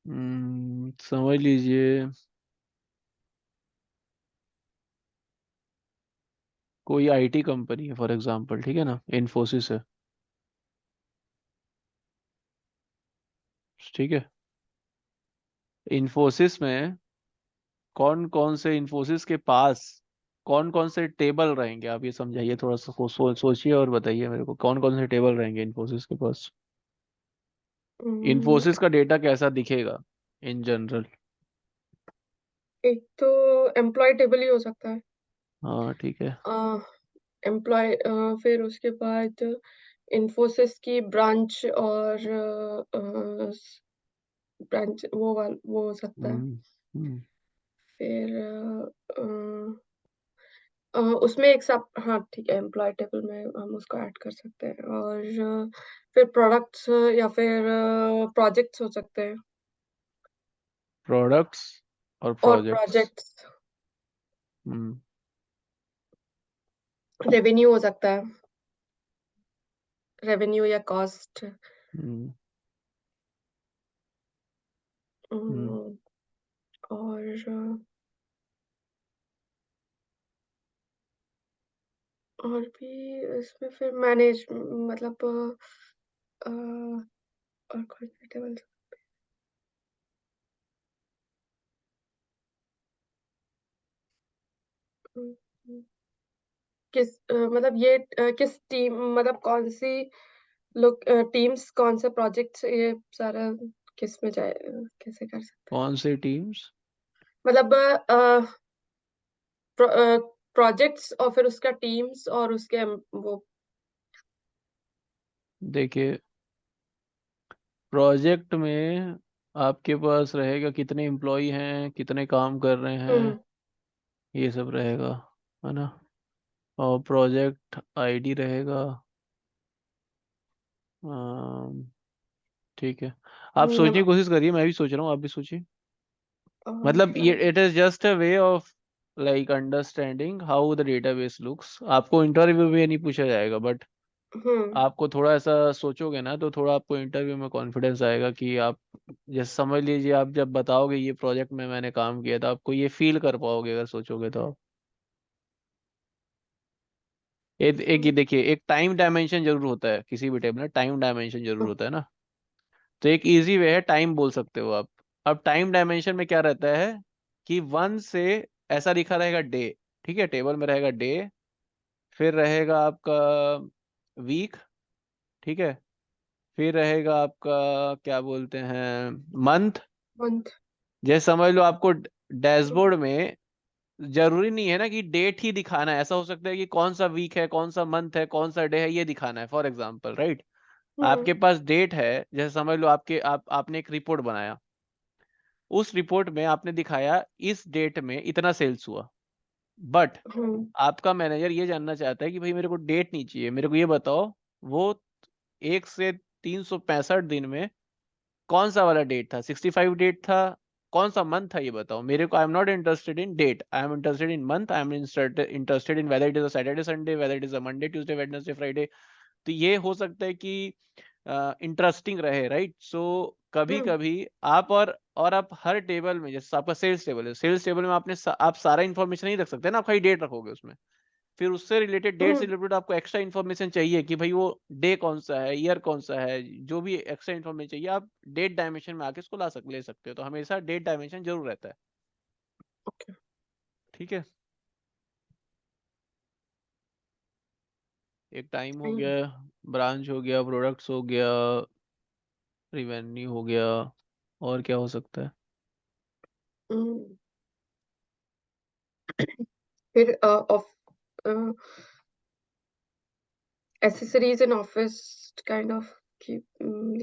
समझ लीजिए कोई आईटी कंपनी है फॉर एग्जांपल, ठीक है ना, इन्फोसिस है। ठीक है। इन्फोसिस में कौन कौन से, इन्फोसिस के पास कौन कौन से टेबल रहेंगे, आप ये समझाइए थोड़ा सा, सोचिए और बताइए मेरे को कौन कौन से टेबल रहेंगे इन्फोसिस के पास। हम्म, इन्फोसिस का डेटा कैसा दिखेगा इन जनरल। एक तो एम्प्लॉय टेबल ही हो सकता है। हाँ ठीक है। एम्प्लॉय, फिर उसके बाद इन्फोसिस की ब्रांच और ब्रांच वो हो सकता है। हम्म। हम्म। फिर उसमें एक सब, हाँ ठीक है, एम्प्लॉय टेबल में हम उसको ऐड कर सकते हैं। और फिर प्रोडक्ट्स या फिर प्रोजेक्ट्स हो सकते हैं। प्रोडक्ट्स और और प्रोजेक्ट्स। प्रोजेक्ट्स, हम्म। रेवेन्यू हो सकता है, रेवेन्यू या कॉस्ट। हम्म। हम्म। और और भी इसमें फिर मैनेज, मतलब और कौन से टेबल। मतलब ये किस टीम, मतलब कौन सी लोग, टीम्स कौन से प्रोजेक्ट्स, ये सारा किस में जाए, कैसे कर सकते कौन से टीम्स। हैं, मतलब प्रोजेक्ट्स और फिर उसका टीम्स और उसके वो। देखिए प्रोजेक्ट में आपके पास रहेगा कितने एम्प्लॉय हैं, कितने काम कर रहे हैं, हम्म ये सब रहेगा, है ना। और प्रोजेक्ट आईडी रहेगा। अम, ठीक है। आप सोचने की हम्म, कोशिश करिए, मैं भी सोच रहा हूँ, आप भी सोचिए। मतलब ये और it is just a way of like understanding how the database looks. आपको इंटरव्यू में नहीं पूछा जाएगा, बट हम्म आपको थोड़ा ऐसा सोचोगे ना तो थोड़ा आपको इंटरव्यू में कॉन्फिडेंस आएगा कि आप, जैसे समझ लीजिए आप जब बताओगे ये प्रोजेक्ट में मैंने काम किया था, आपको ये फील कर पाओगे अगर सोचोगे तो आप। एक ये हम्म देखिए, एक टाइम डायमेंशन जरूर होता है किसी भी टेबल में, टाइम डायमेंशन जरूर होता है ना। तो एक इजी वे है, टाइम बोल सकते हो आप। अब टाइम डायमेंशन में क्या रहता है कि वन से ऐसा लिखा रहेगा डे, ठीक है, टेबल में रहेगा डे, फिर रहेगा आपका वीक, ठीक है, फिर रहेगा आपका क्या बोलते हैं मंथ। मंथ। जैसे समझ लो आपको डैशबोर्ड में जरूरी नहीं है ना कि डेट ही दिखाना है, ऐसा हो सकता है कि कौन सा वीक है, कौन सा मंथ है, कौन सा डे है, ये दिखाना है फॉर एग्जांपल, राइट। हम्म आपके पास डेट है, जैसे समझ लो आपने एक रिपोर्ट बनाया, उस रिपोर्ट में आपने दिखाया इस डेट में इतना सेल्स हुआ, बट हम्म आपका मैनेजर ये जानना चाहता है कि भाई मेरे को डेट नहीं चाहिए, मेरे को ये बताओ वो 1 से 365 दिन में कौन सा वाला डेट था, 65 डेट था, कौन सा मंथ था, ये बताओ मेरे को। I am not interested in date, I am interested in month, I am interested in whether it is a Saturday Sunday, whether it is a Monday Tuesday Wednesday Friday. तो ये हो सकता है कि इंटरेस्टिंग रहे, राइट। सो कभी हम्म कभी आप और आप हर टेबल में, जैसे आपका सेल्स टेबल है, सेल्स टेबल में आप सारा इन्फॉर्मेशन नहीं रख सकते ना, आप खाली डेट रखोगे उसमें। फिर उससे रिलेटेड, डेट से हम्म रिलेटेड आपको एक्स्ट्रा इन्फॉर्मेशन चाहिए कि भाई वो डे कौन सा है, ईयर कौन सा है, जो भी एक्स्ट्रा इन्फॉर्मेशन चाहिए आप डेट डायमेंशन में आके इसको ले सकते हो। तो हमेशा डेट डायमेंशन जरूर रहता है। ओके। ठीक है। एक टाइम हो टाइम। गया, ब्रांच हो गया, प्रोडक्ट्स हो गया, रिवेन्यू हो गया, और क्या हो सकता है। हम्म, फिर of accessories in office kind of, की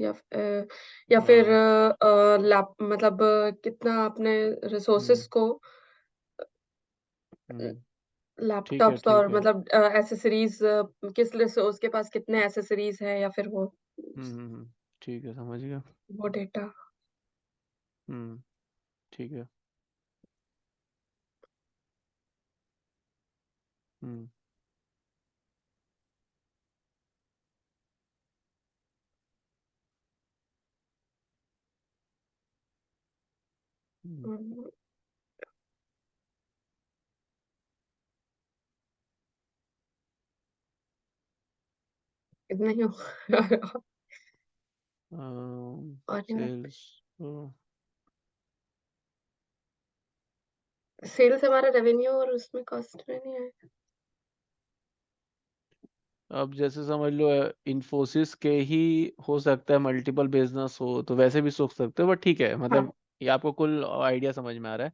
या फिर हाँ। लैप, मतलब कितना अपने हम्म। रिसोर्सेस को, हम्म। ठीक है लैपटॉप्स और ठीक है। मतलब एसेसरीज, किस रिसोर्स के पास कितने एसेसरीज है, या फिर ठीक है, समझ गया। वो डेटा। हम्म। ठीक है। हम्म। हम्म, नहीं हो। और नहीं। सेल्स। सेल्स हमारा रेवेन्यू और उसमें कॉस्ट में नहीं है। अब जैसे समझ लो इन्फोसिस के ही हो सकता है मल्टीपल बिजनेस हो, तो वैसे भी सोच सकते हो, बट ठीक है, हाँ। मतलब ये आपको कुल आइडिया समझ में आ रहा है।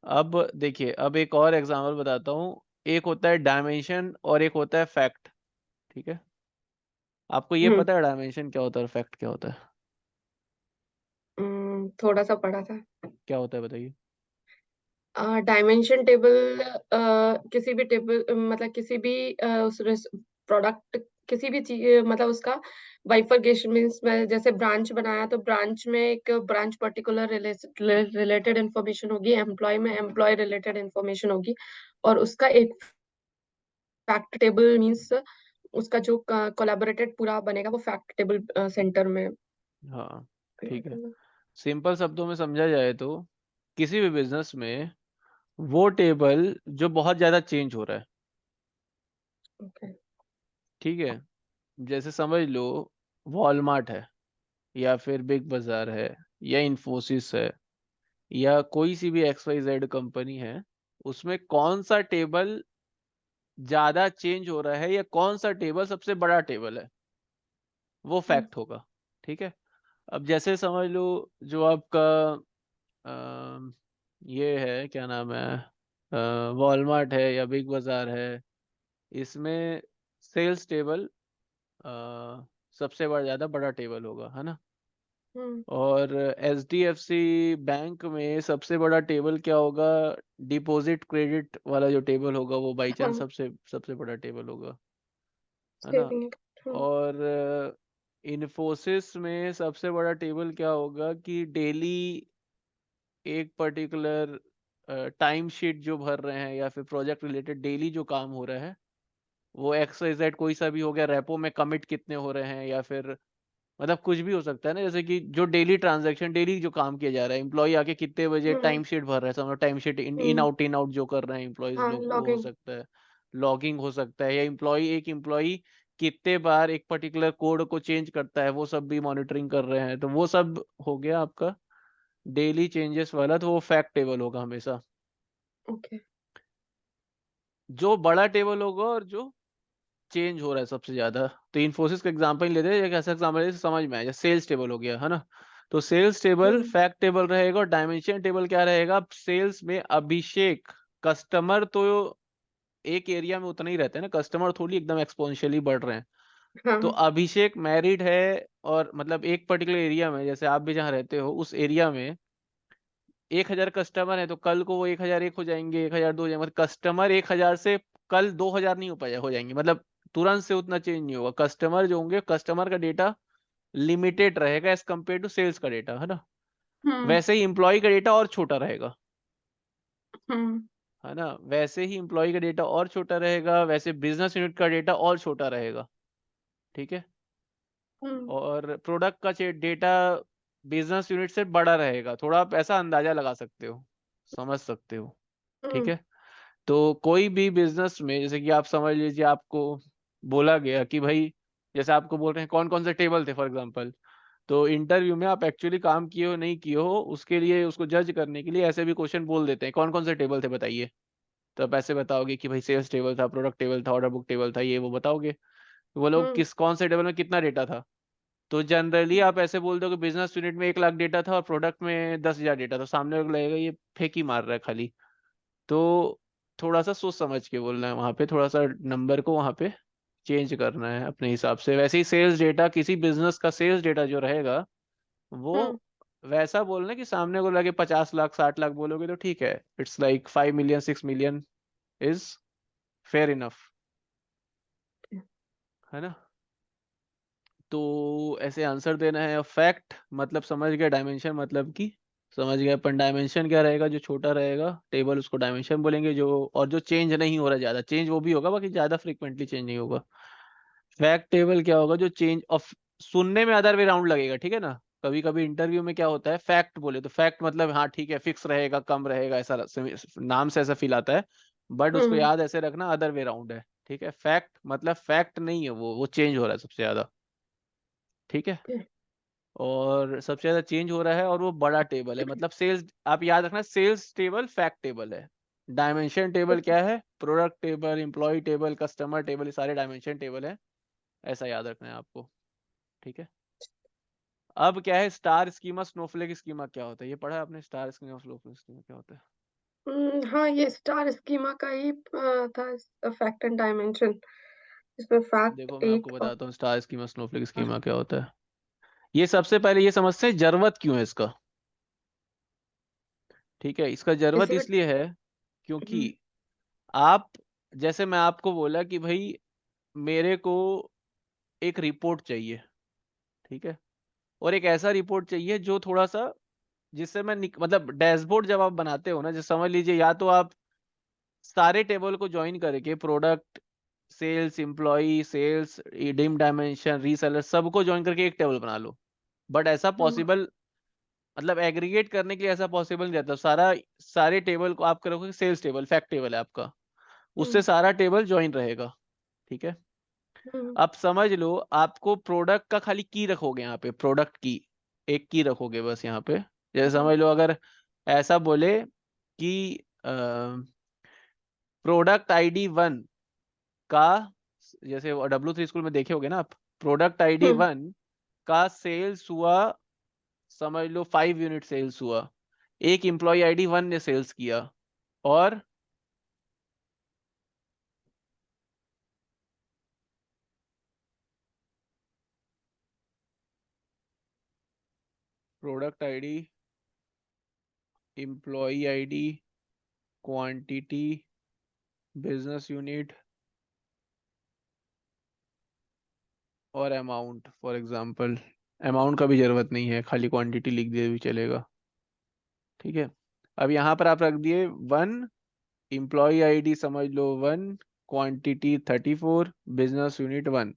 अब देखिए, अब एक और एग्जांपल बताता हूँ। एक होता है डायमेंशन और एक होता है फैक्ट। ठीक है। आपको ये हम्म। पता है डायमेंशन क्या होता है और फैक्ट क्या होता है? थोड़ा सा पढ़ा था। क्या होता है बताइए। डायमेंशन टेबल किसी भी टेबल मतलब किसी भी उस प्रोडक्ट किसी भी चीज मतलब उसका बाइफरकेशन मीन्स मैं जैसे ब्रांच बनाया तो ब्रांच में एक ब्रांच पर्टिकुलर रिलेटेड इंफॉर्मेशन होगी, एम्प्लॉय में एम्प्लॉय रिलेटेड इंफॉर्मेशन होगी, और उसका एक फैक्ट टेबल मीन्स उसका जो कोलैबोरेटेड पूरा बनेगा वो फैक्ट टेबल सेंटर में हाँ, ठीक create है। होगा। सिंपल शब्दों में समझा जाए तो किसी भी बिजनेस में वो टेबल जो बहुत ज़्यादा चेंज हो रहा है। ओके। ठीक है। जैसे समझ लो वॉलमार्ट है, या फिर बिग बाजार है, या इन्फोसिस है, या कोई सी भी XYZ कंपनी है, उसमें कौन सा टेबल ज़्यादा चेंज हो रहा है या कौन सा टेबल सबसे बड़ा टेबल है, वो हम्म। फैक्ट होगा। ठीक है। अब जैसे समझ लो जो आपका ये है, क्या नाम है, वॉलमार्ट है या बिग बाजार है, इसमें सेल्स टेबल सबसे बड़ा ज़्यादा बड़ा टेबल होगा, है ना। हम्म। और HDFC बैंक में सबसे बड़ा टेबल क्या होगा? डिपॉजिट क्रेडिट वाला जो टेबल होगा वो बाई चांस हाँ। सबसे सबसे बड़ा टेबल होगा, है ना। Saving account. और इन्फोसिस में सबसे बड़ा टेबल क्या होगा कि डेली एक पर्टिकुलर टाइम शीट जो भर रहे हैं, या फिर प्रोजेक्ट रिलेटेड डेली जो काम हो रहा है, वो XYZ कोई सा भी हो गया, रेपो में कमिट कितने हो रहे हैं, या फिर मतलब कुछ भी हो सकता है ना, जैसे कि जो डेली ट्रांजैक्शन डेली जो काम किया जा रहा है, एम्प्लॉय आके कितने बजे हम्म। टाइम शीट भर रहा है, समझो time sheet hmm. In out जो कर रहे हैं एम्प्लॉयज हाँ, लोग, वो हो लॉगिंग। सकता है। लॉगिंग हो सकता है, या एक एम्प्लॉय कितने बार एक पर्टिकुलर कोड को चेंज करता है, वो सब भी मॉनिटरिंग कर रहे हैं, तो वो सब हो गया आपका डेली चेंजेस वाला, तो वो फैक्ट टेबल होगा हमेशा। ओके। जो बड़ा टेबल होगा और जो चेंज हो रहा है सबसे ज्यादा, तो इन्फोसिस का एग्जांपल लेते हैं, एक ऐसा एग्जांपल है समझ में आया, जैसे सेल्स टेबल हो गया, है ना। तो सेल्स टेबल हम्म। फैक्ट टेबल रहेगा, और डायमेंशन टेबल क्या रहेगा? सेल्स में अभिषेक, कस्टमर तो एक एरिया में उतना ही रहते हैं ना, कस्टमर थोड़ी एकदम एक्सपोनेंशियली बढ़ रहे हैं। तो हाँ। अभिषेक मैरिड है, और मतलब एक पर्टिकुलर एरिया में, जैसे आप भी जहाँ रहते हो उस एरिया में 1,000 कस्टमर है, तो कल को वो 1,001 हो जाएंगे, 1,002 हो जाएंगे, मतलब कस्टमर 1,000 से कल 2,000 नहीं हो जाएंगे, मतलब तुरंत से उतना चेंज नहीं होगा। कस्टमर जो होंगे, कस्टमर का डेटा लिमिटेड रहेगा एज कम्पेयर टू सेल्स का डेटा, है ना। हम्म। वैसे ही एम्प्लॉय का डेटा और छोटा रहेगा, हम्म। है ना। वैसे ही एम्प्लॉय का डेटा और छोटा रहेगा, वैसे बिजनेस यूनिट का डेटा और छोटा रहेगा। ठीक है। हम्म। और प्रोडक्ट का डेटा बिजनेस यूनिट से बड़ा रहेगा, थोड़ा आप ऐसा अंदाजा लगा सकते हो, समझ सकते हो। ठीक हम्म। है। तो कोई भी बिजनेस में, जैसे कि आप समझ लीजिए आपको बोला गया कि भाई, जैसे आपको बोल रहे हैं कौन कौन से टेबल थे फॉर एग्जांपल, तो इंटरव्यू में आप एक्चुअली काम किए हो नहीं किए हो, उसके लिए उसको जज करने के लिए ऐसे भी क्वेश्चन बोल देते हैं, कौन कौन से टेबल थे बताइए। तो आप ऐसे बताओगे कि भाई सेल्स टेबल था, प्रोडक्ट टेबल था, ऑर्डर बुक टेबल था, ये वो बताओगे। तो वो लोग हम्म। किस कौन से टेबल में कितना डेटा था, तो जनरली आप ऐसे बोल दो कि बिजनेस यूनिट में 1,00,000 डेटा था और प्रोडक्ट में 10,000 डेटा था, सामने वाला लगेगा ये फेंक ही मार रहा है खाली। तो थोड़ा सा सोच समझ के बोलना है वहाँ पे, थोड़ा सा नंबर को वहाँ पे चेंज करना है अपने हिसाब से। वैसे ही सेल्स डेटा, किसी बिजनेस का सेल्स डेटा जो रहेगा, वो हम्म। वैसा बोलना कि सामने को लगे 50 लाख 60 लाख बोलोगे तो ठीक है, it's like 5 million 6 million is fair enough, है ना। तो ऐसे आंसर देना है। फैक्ट मतलब समझ गया, डायमेंशन मतलब कि समझ गया अपन, डायमेंशन क्या रहेगा? जो छोटा रहेगा टेबल उसको डायमेंशन बोलेंगे, जो और जो चेंज नहीं हो रहा, ज्यादा चेंज वो भी होगा, बाकी ज्यादा फ्रिक्वेंटली चेंज नहीं होगा। फैक्ट टेबल क्या होगा? जो चेंज ऑफ, सुनने में अदर वे राउंड लगेगा, ठीक है ना, कभी कभी इंटरव्यू में क्या होता है, फैक्ट बोले तो फैक्ट मतलब हाँ ठीक है, फिक्स रहेगा, कम रहेगा, ऐसा नाम से ऐसा फील आता है। बट उसको हुँ, याद ऐसे रखना, अदर वे राउंड है। ठीक है, फैक्ट मतलब फैक्ट नहीं है, वो चेंज हो रहा है सबसे ज्यादा। ठीक है। ओके। और सबसे ज्यादा चेंज हो रहा है, और वो बड़ा टेबल है, मतलब सेल्स, आप याद रखना, सेल्स टेबल फैक्ट टेबल है। Dimension table okay. क्या है, product table, employee table, customer table, ये सारे डायमेंशन टेबल है। ऐसा याद रखना है आपको। ठीक है। अब क्या है स्टार स्कीमा, स्नोफ्लेक स्कीमा क्या होता है, ये पढ़ा है आपने, स्टार स्कीमा, स्नोफ्लेक स्कीमा क्या होता है? हाँ, ये स्टार स्कीमा का ही था, फैक्ट एंड डायमेंशन। इसमें फैक्ट देखो मैं आपको 8 और बताता हूँ स्टार स्कीमा, स्नोफ्लेक स्कीमा क्या होता है। ये सबसे पहले ये समझते हैं जरूरत क्यों है इसका। ठीक है, इसका जरूरत किसी भी इसलिए है क्योंकि हुँ, आप, जैसे मैं आपको बोला कि भाई मेरे को एक रिपोर्ट चाहिए। ठीक है। और एक ऐसा रिपोर्ट चाहिए जो थोड़ा सा, जिससे मैं मतलब डैशबोर्ड जब आप बनाते हो ना, जैसे समझ लीजिए, या तो आप सारे टेबल को ज्वाइन करके, product, sales, employee, sales, dim dimension, reseller, सबको ज्वाइन करके एक टेबल बना लो। बट ऐसा हुँ, पॉसिबल, मतलब एग्रीगेट करने के लिए ऐसा पॉसिबल नहीं रहता। सारे टेबल को आप करोगे, सेल्स टेबल फैक्ट टेबल है आपका, उससे हुँ, सारा टेबल ज्वाइन रहेगा। ठीक है। हुँ, अब समझ लो, आपको प्रोडक्ट का खाली की रखोगे यहाँ पे, प्रोडक्ट की एक की रखोगे बस यहाँ पे। जैसे हुँ, समझ लो, अगर ऐसा बोले कि प्रोडक्ट आईडी 1 का, जैसे W3 स्कूल में देखे होगे ना आप, प्रोडक्ट आईडी हुँ, 1 का सेल्स हुआ, समझ लो 5 यूनिट सेल्स हुआ, एक एम्प्लॉय आईडी 1 ने सेल्स किया, और product ID, employee ID, quantity, business unit और अमाउंट। फॉर एग्जांपल, अमाउंट का भी जरूरत नहीं है, खाली क्वांटिटी लिख दिए भी चलेगा। ठीक है। अब यहाँ पर आप रख दिए 1, एम्प्लॉय आईडी समझ लो 1, क्वांटिटी 34, बिजनेस यूनिट 1।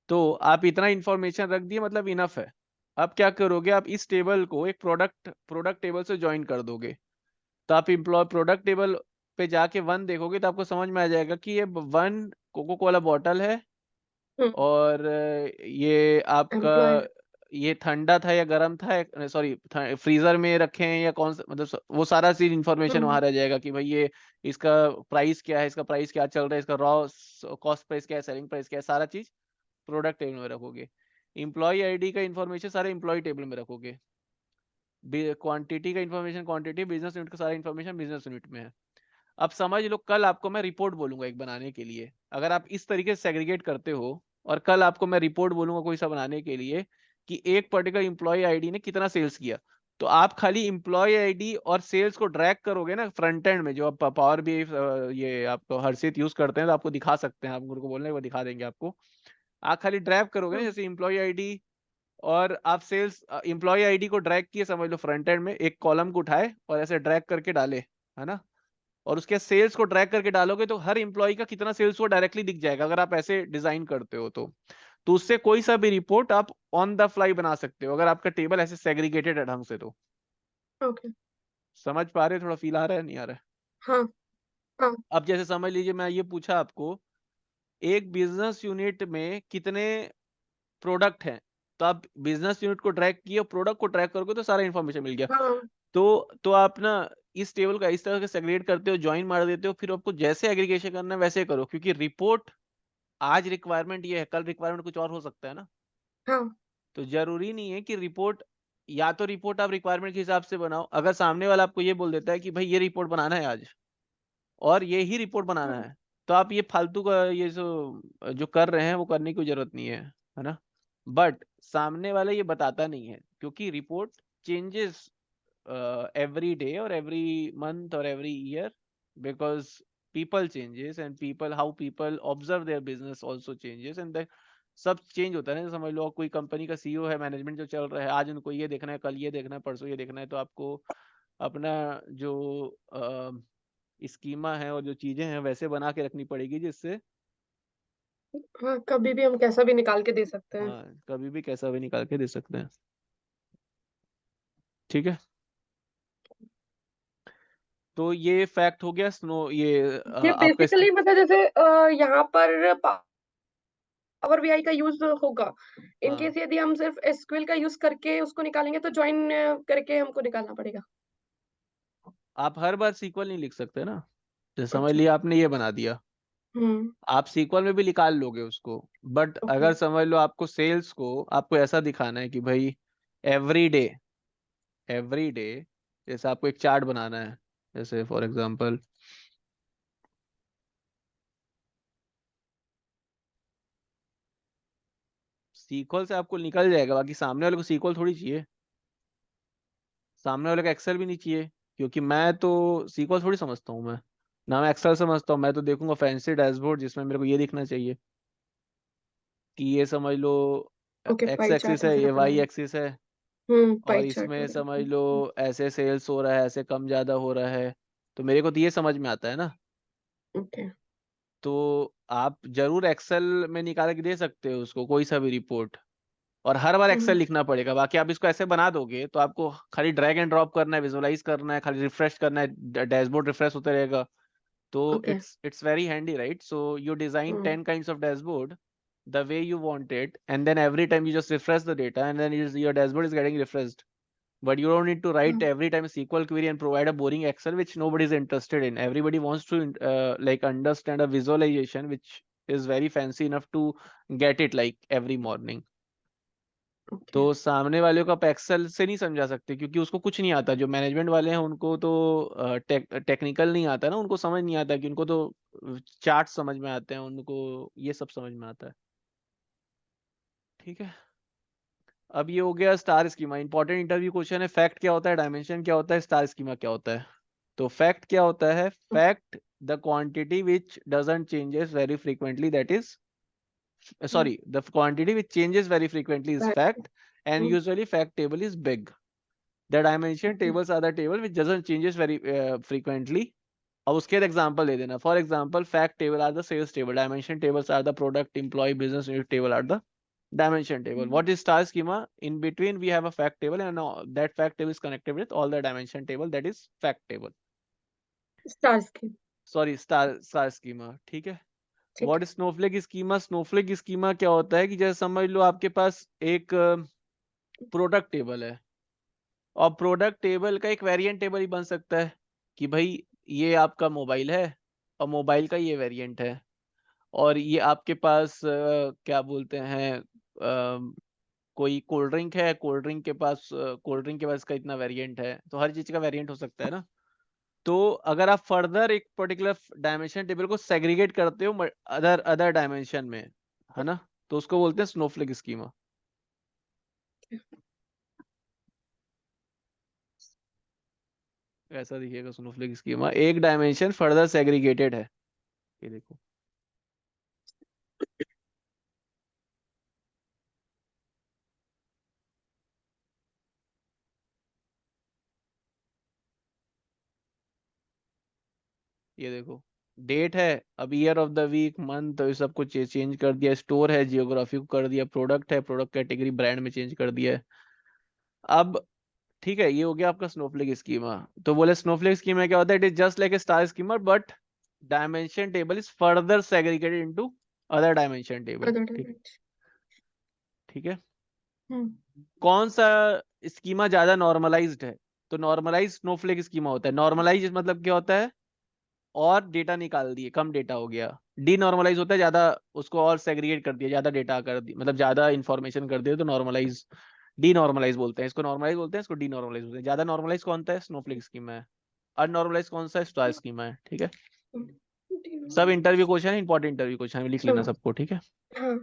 तो आप इतना इंफॉर्मेशन रख दिए, मतलब इनफ है। अब क्या करोगे, आप इस टेबल को एक प्रोडक्ट प्रोडक्ट टेबल से ज्वाइन कर दोगे। तो आप एम्प्लॉय प्रोडक्ट टेबल पे जाके 1 देखोगे, तो आपको समझ में आ जाएगा कि ये 1 कोको कोला बॉटल है, हुँ, और ये आपका, एम्प्लॉयी ये ठंडा था या गर्म था, सॉरी, फ्रीजर में रखे हैं या कौन सा, मतलब वो सारा चीज इंफॉर्मेशन हुँ, वहां रह जाएगा कि भाई ये, इसका प्राइस क्या है, इसका प्राइस क्या चल रहा है, इसका रॉ कॉस्ट प्राइस क्या है, सेलिंग प्राइस क्या है, सारा चीज प्रोडक्ट टेबल में रखोगे। एम्प्लॉय आईडी का इन्फॉर्मेशन सारे एम्प्लॉय टेबल में रखोगे। क्वांटिटी का इन्फॉर्मेशन क्वांटिटी, बिजनेस यूनिट का सारा इन्फॉर्मेशन बिजनेस यूनिट में है। अब समझ लो, कल आपको मैं रिपोर्ट बोलूंगा एक बनाने के लिए, अगर आप इस तरीके से सेग्रीगेट करते हो, और कल आपको मैं रिपोर्ट बोलूंगा कोई सा बनाने के लिए, कि एक पर्टिकुलर इंप्लॉय आईडी ने कितना सेल्स किया, तो आप खाली इंप्लॉय आईडी और सेल्स को ड्रैग करोगे ना फ्रंट एंड में, जो आप पावर बी, ये आप हर्षित यूज करते हैं, तो आपको दिखा सकते हैं, आप उनको बोलने वो दिखा देंगे आपको। आप खाली ड्रैग करोगे ना, हुँ, जैसे इंप्लॉय आईडी, और आप सेल्स इंप्लॉय आईडी को ड्रैग किए, समझ लो फ्रंट एंड में एक कॉलम को उठाए और ऐसे ड्रैग करके डाले, है ना, और उसके सेल्स को ट्रैक करके डालोगे, तो हर इंप्लॉय का कितना सेल्स हुआ डायरेक्टली दिख जाएगा, अगर आप ऐसे डिजाइन करते हो तो उससे कोई सा भी रिपोर्ट आप ऑन द फ्लाई बना सकते हो, अगर आपका टेबल ऐसे सेग्रीगेटेड है ढंग से तो। ओके। समझ पा रहे हो, थोड़ा फील आ रहा है, नहीं आ रहा है? हाँ, हाँ, अब जैसे समझ लीजिए, मैं ये पूछा आपको, एक बिजनेस यूनिट में कितने प्रोडक्ट हैं, तो आप बिजनेस यूनिट को ट्रैक किए, प्रोडक्ट को ट्रैक करोगे, तो सारा इन्फॉर्मेशन मिल गया। हाँ, तो आप ना इस टेबल का इस तरह से सेग्रीगेट करते हो, ज्वाइन मार देते हो, फिर आपको जैसे एग्रीगेशन करना है वैसे करो, क्योंकि रिपोर्ट आज रिक्वायरमेंट ये है, कल रिक्वायरमेंट कुछ और हो सकता है ना। हाँ, तो जरूरी नहीं है कि रिपोर्ट, या तो रिपोर्ट आप रिक्वायरमेंट के हिसाब से बनाओ, अगर सामने वाला आपको ये बोल देता है कि भाई ये रिपोर्ट बनाना है आज, और ये ही रिपोर्ट बनाना हुँ, है, तो आप ये फालतू का ये जो जो कर रहे हैं वो करने की जरूरत नहीं है ना। बट सामने वाला ये बताता नहीं है, क्योंकि report changes every day or every month or every year, because people changes, and people, how people observe their business also changes, and the सब चेंज होता है ना। समझ लो कोई कंपनी का सीईओ है, मैनेजमेंट जो चल रहा है, आज उनको ये देखना है, कल ये देखना है, परसों ये देखना है, तो आपको अपना जो स्कीमा है और जो चीजें हैं वैसे बना के रखनी पड़ेगी, जिससे हाँ, कभी भी हम कैसा भी निकाल के दे सकते हैं। हाँ, कभी भी कैसा भी निकाल के दे सकते हैं। ठीक है। तो ये फैक्ट हो गया स्नो, ये ये आपका बेसिकली मतलब जैसे यहाँ पर पावर बीआई का यूज होगा, इन हाँ, केस यदि हम सिर्फ एसक्यूएल का यूज करके उसको निकालेंगे तो ज्वाइन करके हमको निकालना पड़ेगा। आप हर बार सीक्वल नहीं लिख सकते ना। जैसे समझ अच्छा। लिया आपने ये बना दिया, हम्म। आप सीक्वल में भी निकाल लोगे उसको। But okay. अगर समझ लो आपको सेल्स को आपको ऐसा दिखाना है कि भाई एवरी डे, एवरी डे, जैसे आपको एक चार्ट बनाना है, जैसे फॉर एग्जांपल सीक्वल से आपको निकल जाएगा, बाकी सामने वाले को सीक्वल थोड़ी चाहिए, सामने वाले का एक्सेल भी नहीं चाहिए। क्योंकि मैं तो सीक्वल थोड़ी समझता हूँ, मैं ना मैं एक्सेल समझता हूँ। मैं तो देखूंगा फैंसी डैशबोर्ड जिसमें मेरे को ये दिखना चाहिए कि ये समझ लो ओके, एक्स पाई एक्सिस चार्ट है, वगैरह ये वाई बनाना। एक्सिस है, और पाई चार्ट इसमें समझ वगैरह। लो ऐसे सेल्स हो रहा है, ऐसे कम ज्यादा हो रहा है। तो मेरे को तो ये समझ में आता है ना। ओके। तो आप जरूर एक्सेल में निकाल के दे सकते हो उसको कोई सा भी रिपोर्ट, और हर बार एक्सेल हम्म। लिखना पड़ेगा। बाकी आप इसको ऐसे बना दोगे तो आपको खाली ड्रैग एंड ड्रॉप करना है, विजुअलाइज करना है, खाली रिफ्रेश करना है, डैशबोर्ड रिफ्रेश होता रहेगा। तो okay. it's very handy, right? So you design hmm. 10 kinds of dashboard the way you want it, and then every time you just refresh the data, and then your dashboard is getting refreshed. But you don't need to write hmm. every time a SQL query and provide a boring Excel, which nobody is interested in. Everybody wants to like understand a visualization, which is very fancy enough to get it like every morning. Okay. तो सामने वाले को आप Excel से नहीं समझा सकते, क्योंकि उसको कुछ नहीं आता। जो मैनेजमेंट वाले हैं उनको तो टेक्निकल नहीं आता ना, उनको समझ नहीं आता कि उनको तो चार्ट समझ में आते हैं, उनको ये सब समझ में आता है। ठीक है। अब ये हो गया star schema, important interview question है। फैक्ट क्या होता है, डायमेंशन क्या होता है, स्टार स्कीमा क्या होता है। तो फैक्ट क्या होता है, fact the quantity which doesn't changes very frequently, that is, sorry, the quantity which changes very frequently is fact, and usually fact table is big. The dimension tables are the table which doesn't changes very frequently. अब उसके example दे देना। For example fact table are the sales table, dimension tables are the product employee business unit table are the dimension table. What is star schema? In between we have a fact table, and that fact table is connected with all the dimension table, that is fact table. Stars की। Sorry, star schema. ठीक है। ठीक what है। Snowflake schema, Snowflake schema क्या होता है कि जैसे समझ लो आपके पास एक प्रोडक्ट टेबल है, और प्रोडक्ट टेबल का एक वेरिएंट टेबल ही बन सकता है कि भाई ये आपका मोबाइल है, और मोबाइल का ये वेरिएंट है। और ये आपके पास क्या बोलते हैं, कोई कोल्ड ड्रिंक है, कोल्ड ड्रिंक के पास कोल्ड ड्रिंक के पास का इतना वेरिएंट है। तो हर चीज का वेरिएंट हो सकता है ना। तो अगर आप फर्दर एक पर्टिकुलर डायमेंशन टेबल को सेग्रीगेट करते हो अदर अदर डायमेंशन में, है ना, तो उसको बोलते हैं स्नोफ्लेक स्कीमा। ऐसा दिखेगा स्नोफ्लेक स्कीमा, एक डायमेंशन फर्दर सेग्रीगेटेड है। ये देखो, ये देखो, डेट है, अब year of the week, month, तो ये सब कुछ चेंज कर दिया। स्टोर है, जियोग्राफी को कर दिया। प्रोडक्ट है, प्रोडक्ट कैटेगरी ब्रांड में चेंज कर दिया है। अब ठीक है, ये हो गया आपका स्नोफ्लेक स्कीमा। तो बोले स्नोफ्लेक स्कीमा क्या होता है, it is just like a star schema, but dimension table is further segregated into other dimension table. Other ठीक, डायमेंशन। ठीक है। हम्म। कौन सा स्कीमा ज्यादा नॉर्मलाइज्ड है, तो नॉर्मलाइज स्नोफ्लेक स्कीमा होता है। नॉर्मलाइज मतलब क्या होता है, और डेटा निकाल दिए, कम डेटा हो गया। डीनॉर्मलाइज होता है ज्यादा, उसको और सेग्रीगेट कर दिया, ज्यादा डेटा कर दिया, मतलब ज्यादा इंफॉर्मेशन कर दिया, तो नॉर्मलाइज, डीनॉर्मलाइज बोलते हैं इसको। नॉर्मलाइज बोलते हैं इसको, डीनॉर्मलाइज बोलते हैं। ज्यादा नॉर्मलाइज कौन सा है, स्नोफ्लेक स्कीमा है। अननॉर्मलाइज कौन सा है, स्टार स्कीमा है। ठीक है। सब इंटरव्यू क्वेश्चन है, इंपॉर्टेंट इंटरव्यू क्वेश्चन है, लिख लेना समझ। सबको। ठीक है। हाँ।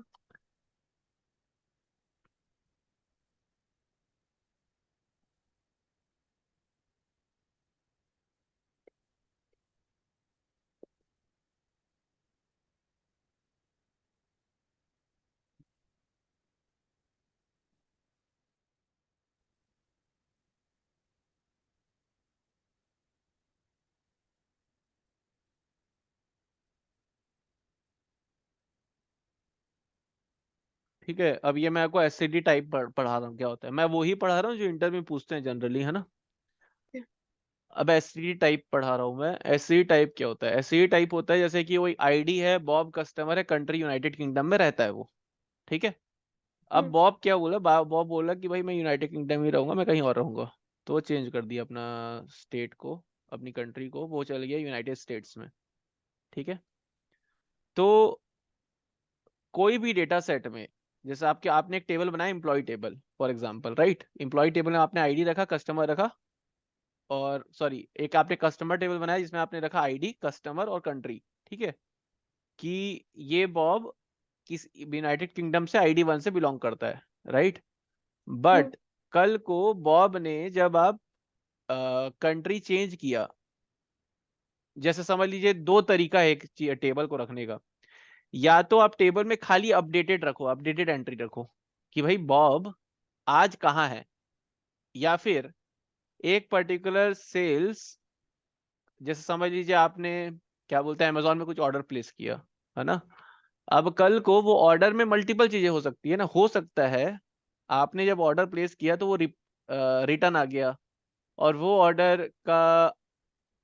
ठीक है, अब ये मैं आपको एससीडी टाइप पढ़ा रहा हूँ, क्या होता है, मैं वो ही पढ़ा रहा हूँ जो इंटरव्यू में पूछते हैं जनरली, है ना। अब एससीडी टाइप पढ़ा रहा हूँ मैं। एससीडी टाइप क्या होता है? एससीडी टाइप होता है जैसे कि वही आईडी है, बॉब कस्टमर है, कंट्री यूनाइटेड किंगडम में रहता है वो, ठीक है। अब हम्म बॉब क्या बोला, बॉब बोला कि भाई मैं यूनाइटेड किंगडम ही रहूंगा, मैं कहीं और रहूंगा। तो वो चेंज कर दिया अपना स्टेट को, अपनी कंट्री को, वो चल गया यूनाइटेड स्टेट्स में, ठीक है। तो कोई भी डेटा सेट में, जैसे आपके आपने एक टेबल बनाया, employee table for example, right. Employee table में आपने आईडी रखा, कस्टमर रखा, और सॉरी, एक आपने कस्टमर टेबल बनाया जिसमें आपने रखा आईडी, कस्टमर और कंट्री, ठीक है। कि ये बॉब किस यूनाइटेड किंगडम से आईडी 1 से बिलोंग करता है, राइट। हम्म बट कल को बॉब ने जब आप कंट्री चेंज किया, जैसे समझ लीजिए दो तरीका है एक टेबल को रखने का। या तो आप टेबल में खाली अपडेटेड रखो, अपडेटेड एंट्री रखो कि भाई बॉब आज कहाँ है। या फिर एक पर्टिकुलर सेल्स, जैसे समझ लीजिए आपने क्या बोलते हैं अमेजोन में कुछ ऑर्डर प्लेस किया, है ना। अब कल को वो ऑर्डर में मल्टीपल चीजें हो सकती है ना, हो सकता है आपने जब ऑर्डर प्लेस किया तो वो रिटर्न आ गया, और वो ऑर्डर का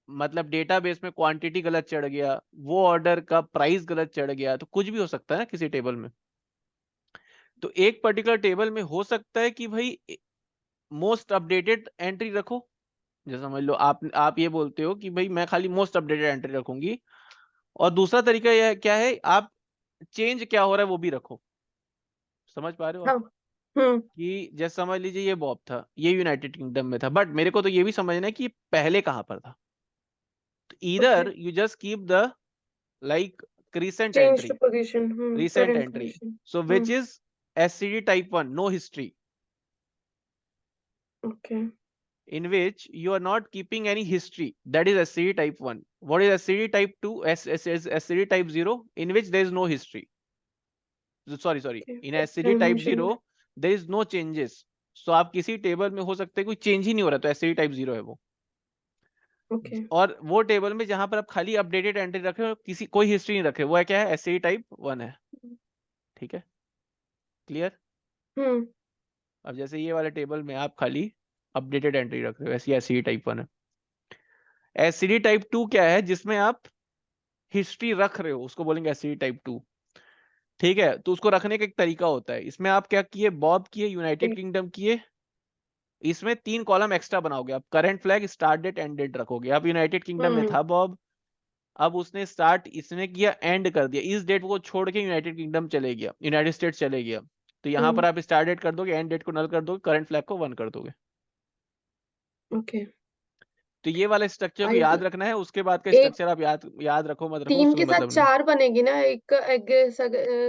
मतलब डेटाबेस में क्वांटिटी गलत चढ़ गया, वो ऑर्डर का प्राइस गलत चढ़ गया, तो कुछ भी हो सकता है ना किसी टेबल में। तो एक पर्टिकुलर टेबल में हो सकता है कि भाई मोस्ट अपडेटेड एंट्री रखो। जैसे समझ लो आप ये बोलते हो कि भाई मैं खाली मोस्ट अपडेटेड एंट्री रखूंगी। और दूसरा तरीका यह क्या है, आप चेंज क्या हो रहा है वो भी रखो। समझ पा रहे हो आप? हाँ हम्म कि जैसे समझ लीजिए ये बॉब था, ये यूनाइटेड किंगडम में था, बट मेरे को तो ये भी समझना है कि ये पहले कहाँ पर था। तो ओके इधर you just keep the like recent change entry, to position recent current entry, position so which is SCD type 1, no history, okay in which you are not keeping any history, that is SCD type 1. What is SCD type 2? SCD type 0, in which there is no history. Sorry, okay in first SCD type dimension 0 में there is no changes. So आप किसी table में हो सकते हैं कोई change ही नहीं हो रहा, तो SCD टाइप 0 है वो। ओके और वो टेबल में जहां पर आप खाली अपडेटेड एंट्री रखे हो, किसी कोई हिस्ट्री नहीं रखे, वो है क्या है, SCD टाइप 1 है, ठीक है। क्लियर? हम्म अब जैसे ये वाले टेबल में आप खाली अपडेटेड एंट्री रख रहे हो, ऐसी एससीडी टाइप 1 है। एससीडी टाइप 2 क्या है, जिसमें आप हिस्ट्री रख रहे हो, उसको बोलेंगे एससीडी टाइप 2, ठीक है। तो उसको रखने का एक तरीका होता है, इसमें आप क्या किए, बॉब किए, यूनाइटेड किंगडम किए, इसमें 3 कॉलम एक्स्ट्रा बनाओगे आप, current flag, start date, end date रखोगे। अब यूनाइटेड किंगडम में हम्म था बॉब, अब उसने स्टार्ट इसने किया, एंड कर दिया, इस डेट को छोड़ के यूनाइटेड किंगडम चले गया, यूनाइटेड स्टेट्स चले गया। तो यहाँ पर हम्म आप स्टार्ट डेट कर दोगे, एंड डेट को नल कर दोगे, करंट फ्लैग को 1 कर दोगे। ओके तो ये वाला स्ट्रक्चर को आई याद रखना है, उसके बाद का एक स्ट्रक्चर आप याद याद रखो मत रखो, तीन उससे के कोई साथ मतलब नहीं। चार बनेगी ना, एक एग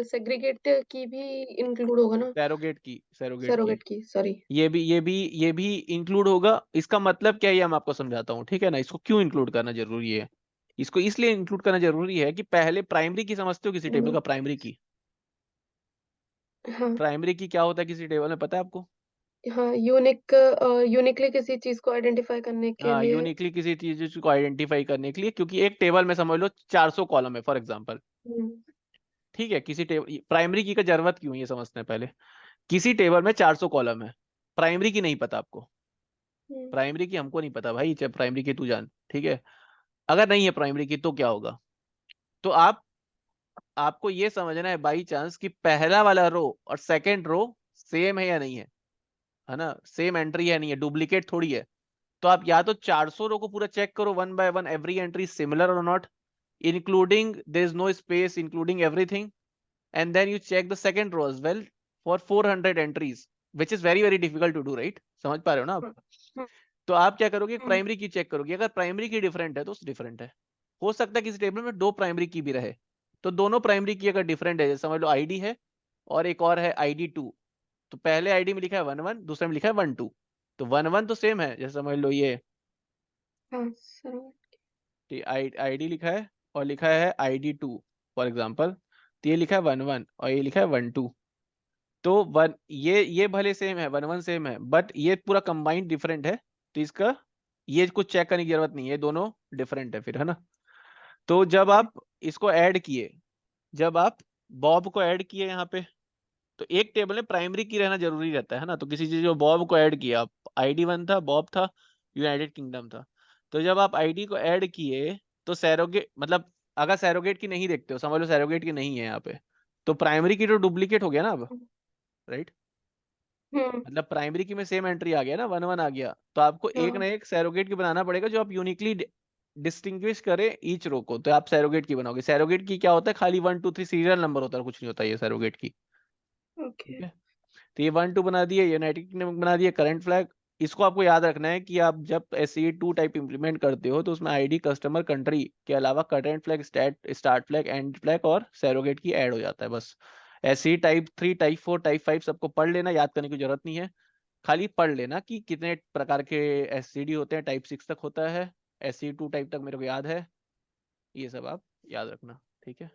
सेग्रीगेट की भी इंक्लूड होगा ना, सैरोगेट की सरोगेट की सॉरी। ये भी इंक्लूड होगा। इसका मतलब क्या है ये मैं आपको समझाता हूँ, ठीक है ना। इसको क्यों इंक्लूड करना जरूरी है, इसको इसलिए इंक्लूड करना जरूरी है कि पहले प्राइमरी की समझते हो किसी टेबल का, प्राइमरी की। हाँ प्राइमरी की क्या होता है किसी टेबल में, पता है आपको? हाँ यूनिकली किसी चीज को आइडेंटिफाई करने के हाँ, लिए। यूनिकली किसी चीज को आइडेंटिफाई करने के लिए, क्योंकि एक टेबल में समझ लो 400 कॉलम है फॉर एग्जाम्पल, हम्म ठीक है। किसी टेबल प्राइमरी की का जरूरत क्यों है ये समझते हैं पहले। किसी टेबल में 400 कॉलम है, प्राइमरी की नहीं पता आपको, हम्म प्राइमरी की हमको नहीं पता भाई, चाहे प्राइमरी की तू जान, ठीक है। अगर नहीं है प्राइमरी की तो क्या होगा, तो आपको ये समझना है बाई चांस कि पहला वाला रो और सेकंड रो सेम है या नहीं है ना, सेम एंट्री है नहीं है, डुप्लीकेट थोड़ी है। तो आप या तो 400 रो को पूरा चेक करो, 1 by 1 एवरी एंट्री सिमिलर और not, including there is no space, including everything, and then you check the second row as well for 400 entries, which is very difficult to do, right? समझ पा रहे हो ना आप? हम्म तो आप क्या करोगे, हम्म प्राइमरी की चेक करोगे, अगर प्राइमरी की डिफरेंट है तो डिफरेंट है। हो सकता है किसी टेबल में दो प्राइमरी की भी रहे, तो दोनों प्राइमरी की अगर डिफरेंट है, जैसे समझ लो आईडी है और एक और है ID 2, तो पहले आईडी में लिखा है 1 1, दूसरे में लिखा है 1 2, तो 1 1 तो सेम है, जैसे समझ लो ये हाँ सर आईडी लिखा है और लिखा है ID 2 फॉर एग्जाम्पल, तो ये लिखा है 1 1 और ये लिखा है 1 2। तो वन ये भले सेम है, 1 1 सेम है, बट ये पूरा कंबाइंड डिफरेंट है। तो इसका ये कुछ चेक करने की जरूरत नहीं है, दोनों डिफरेंट है फिर, है ना। तो जब आप इसको ऐड किए, जब आप बॉब को ऐड किए यहाँ पे, तो एक टेबल में प्राइमरी की रहना जरूरी रहता है ना। तो किसी चीज जो बॉब को ऐड किया, आईडी 1 था, बॉब था, यूनाइटेड किंगडम था। तो जब आप आईडी को ऐड किए तो सैरोगेट, मतलब अगर सैरोगेट की नहीं देखते हो, समझ लो सैरोगेट की नहीं है यहाँ पे, तो प्राइमरी की तो डुप्लीकेट हो गया ना अब, राइट। हम्म। मतलब प्राइमरी की में सेम एंट्री आ गया ना, 1 1 आ गया, तो आपको एक हाँ। ना एक सैरोगेट की बनाना पड़ेगा जो आप यूनिकली डिस्टिंग्विश करे ईच रो को। तो आप सैरोगेट की बनाओगे। सैरोगेट की क्या होता है, खाली 1 2 3 सीरियल नंबर होता है, कुछ नहीं होता ये सैरोगेट की। ओके। ठीक है। तो ये 1 2 बना दिए, यूनाइटेड किंगडम बना दिए, करंट फ्लैग। इसको आपको याद रखना है कि आप जब SCE 2 टाइप इंप्लीमेंट करते हो तो उसमें आईडी, कस्टमर, कंट्री के अलावा current flag, start flag, and flag और सैरोगेट की ऐड हो जाता है बस। SCE टाइप 3, टाइप 4, टाइप 5 सबको पढ़ लेना, याद करने की जरूरत नहीं है। खाली पढ़ लेना कि कितने प्रकार के SCD होते हैं। टाइप 6 तक होता है, SCE 2 टाइप तक मेरे को याद है। ये सब आप याद रखना, ठीक है।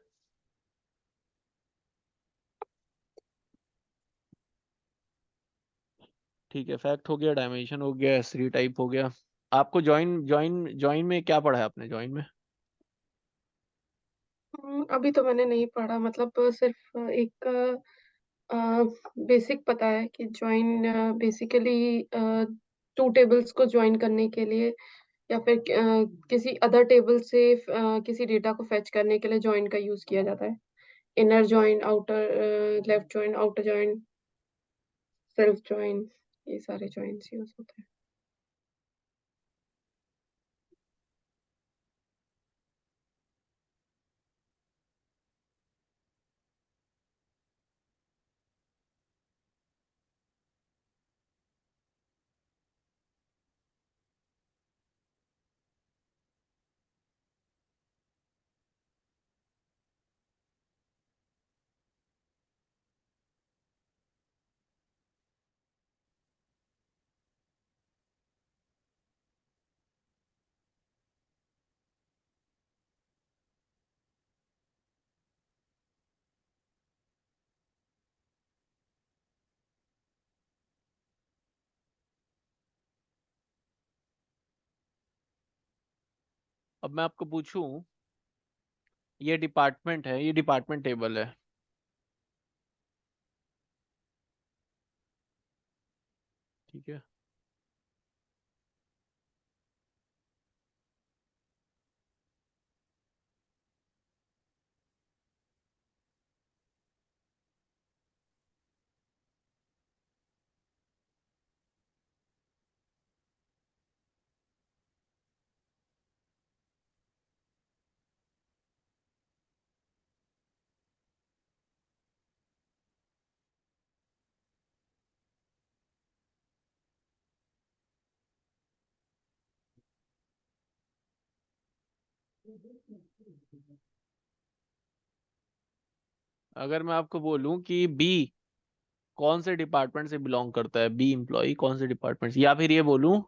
ठीक है, फैक्ट हो गया, डायमेंशन हो गया, SCD टाइप हो गया। आपको जॉइन जॉइन जॉइन में क्या पढ़ा है आपने जॉइन में? अभी तो मैंने नहीं पढ़ा, मतलब सिर्फ एक बेसिक पता है कि ज्वाइन बेसिकली टू टेबल्स को ज्वाइन करने के लिए, या फिर किसी अदर टेबल से किसी डेटा को फेच करने के लिए ज्वाइन का यूज किया जाता है। Inner join, outer left join, outer join, self join, ये सारे ज्वाइंस यूज होते हैं। अब मैं आपको पूछूं, ये डिपार्टमेंट है, ये डिपार्टमेंट टेबल है, ठीक है। अगर मैं आपको बोलूं कि बी कौन से डिपार्टमेंट से बिलोंग करता है, बी एम्प्लॉय कौन से डिपार्टमेंट से, या फिर ये बोलूं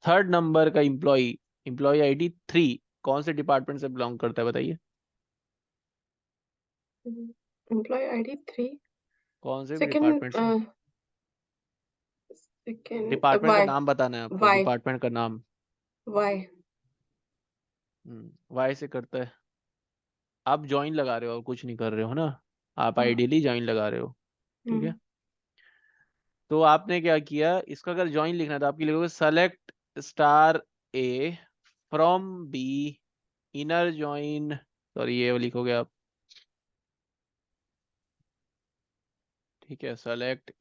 थर्ड नंबर का एम्प्लॉय, एम्प्लॉय ID 3 कौन से डिपार्टमेंट से बिलोंग करता है, बताइए। एम्प्लॉय ID 3, कौन से सेकंड डिपार्टमेंट से? सेकंड डिपार्टमेंट का वाई, नाम बताना है आपको, वाई, डिपार्टमेंट का नाम। वाई। वाई से करता है। आप ज्वाइन लगा रहे हो और कुछ नहीं कर रहे हो ना, आप हाँ। आइडियली ज्वाइन लगा रहे हो, ठीक है। हम्म। तो आपने क्या किया, इसका अगर ज्वाइन लिखना था आपकी लिखोगे select *A from B, inner join, sorry ये लिखोगे आप, ठीक है। Select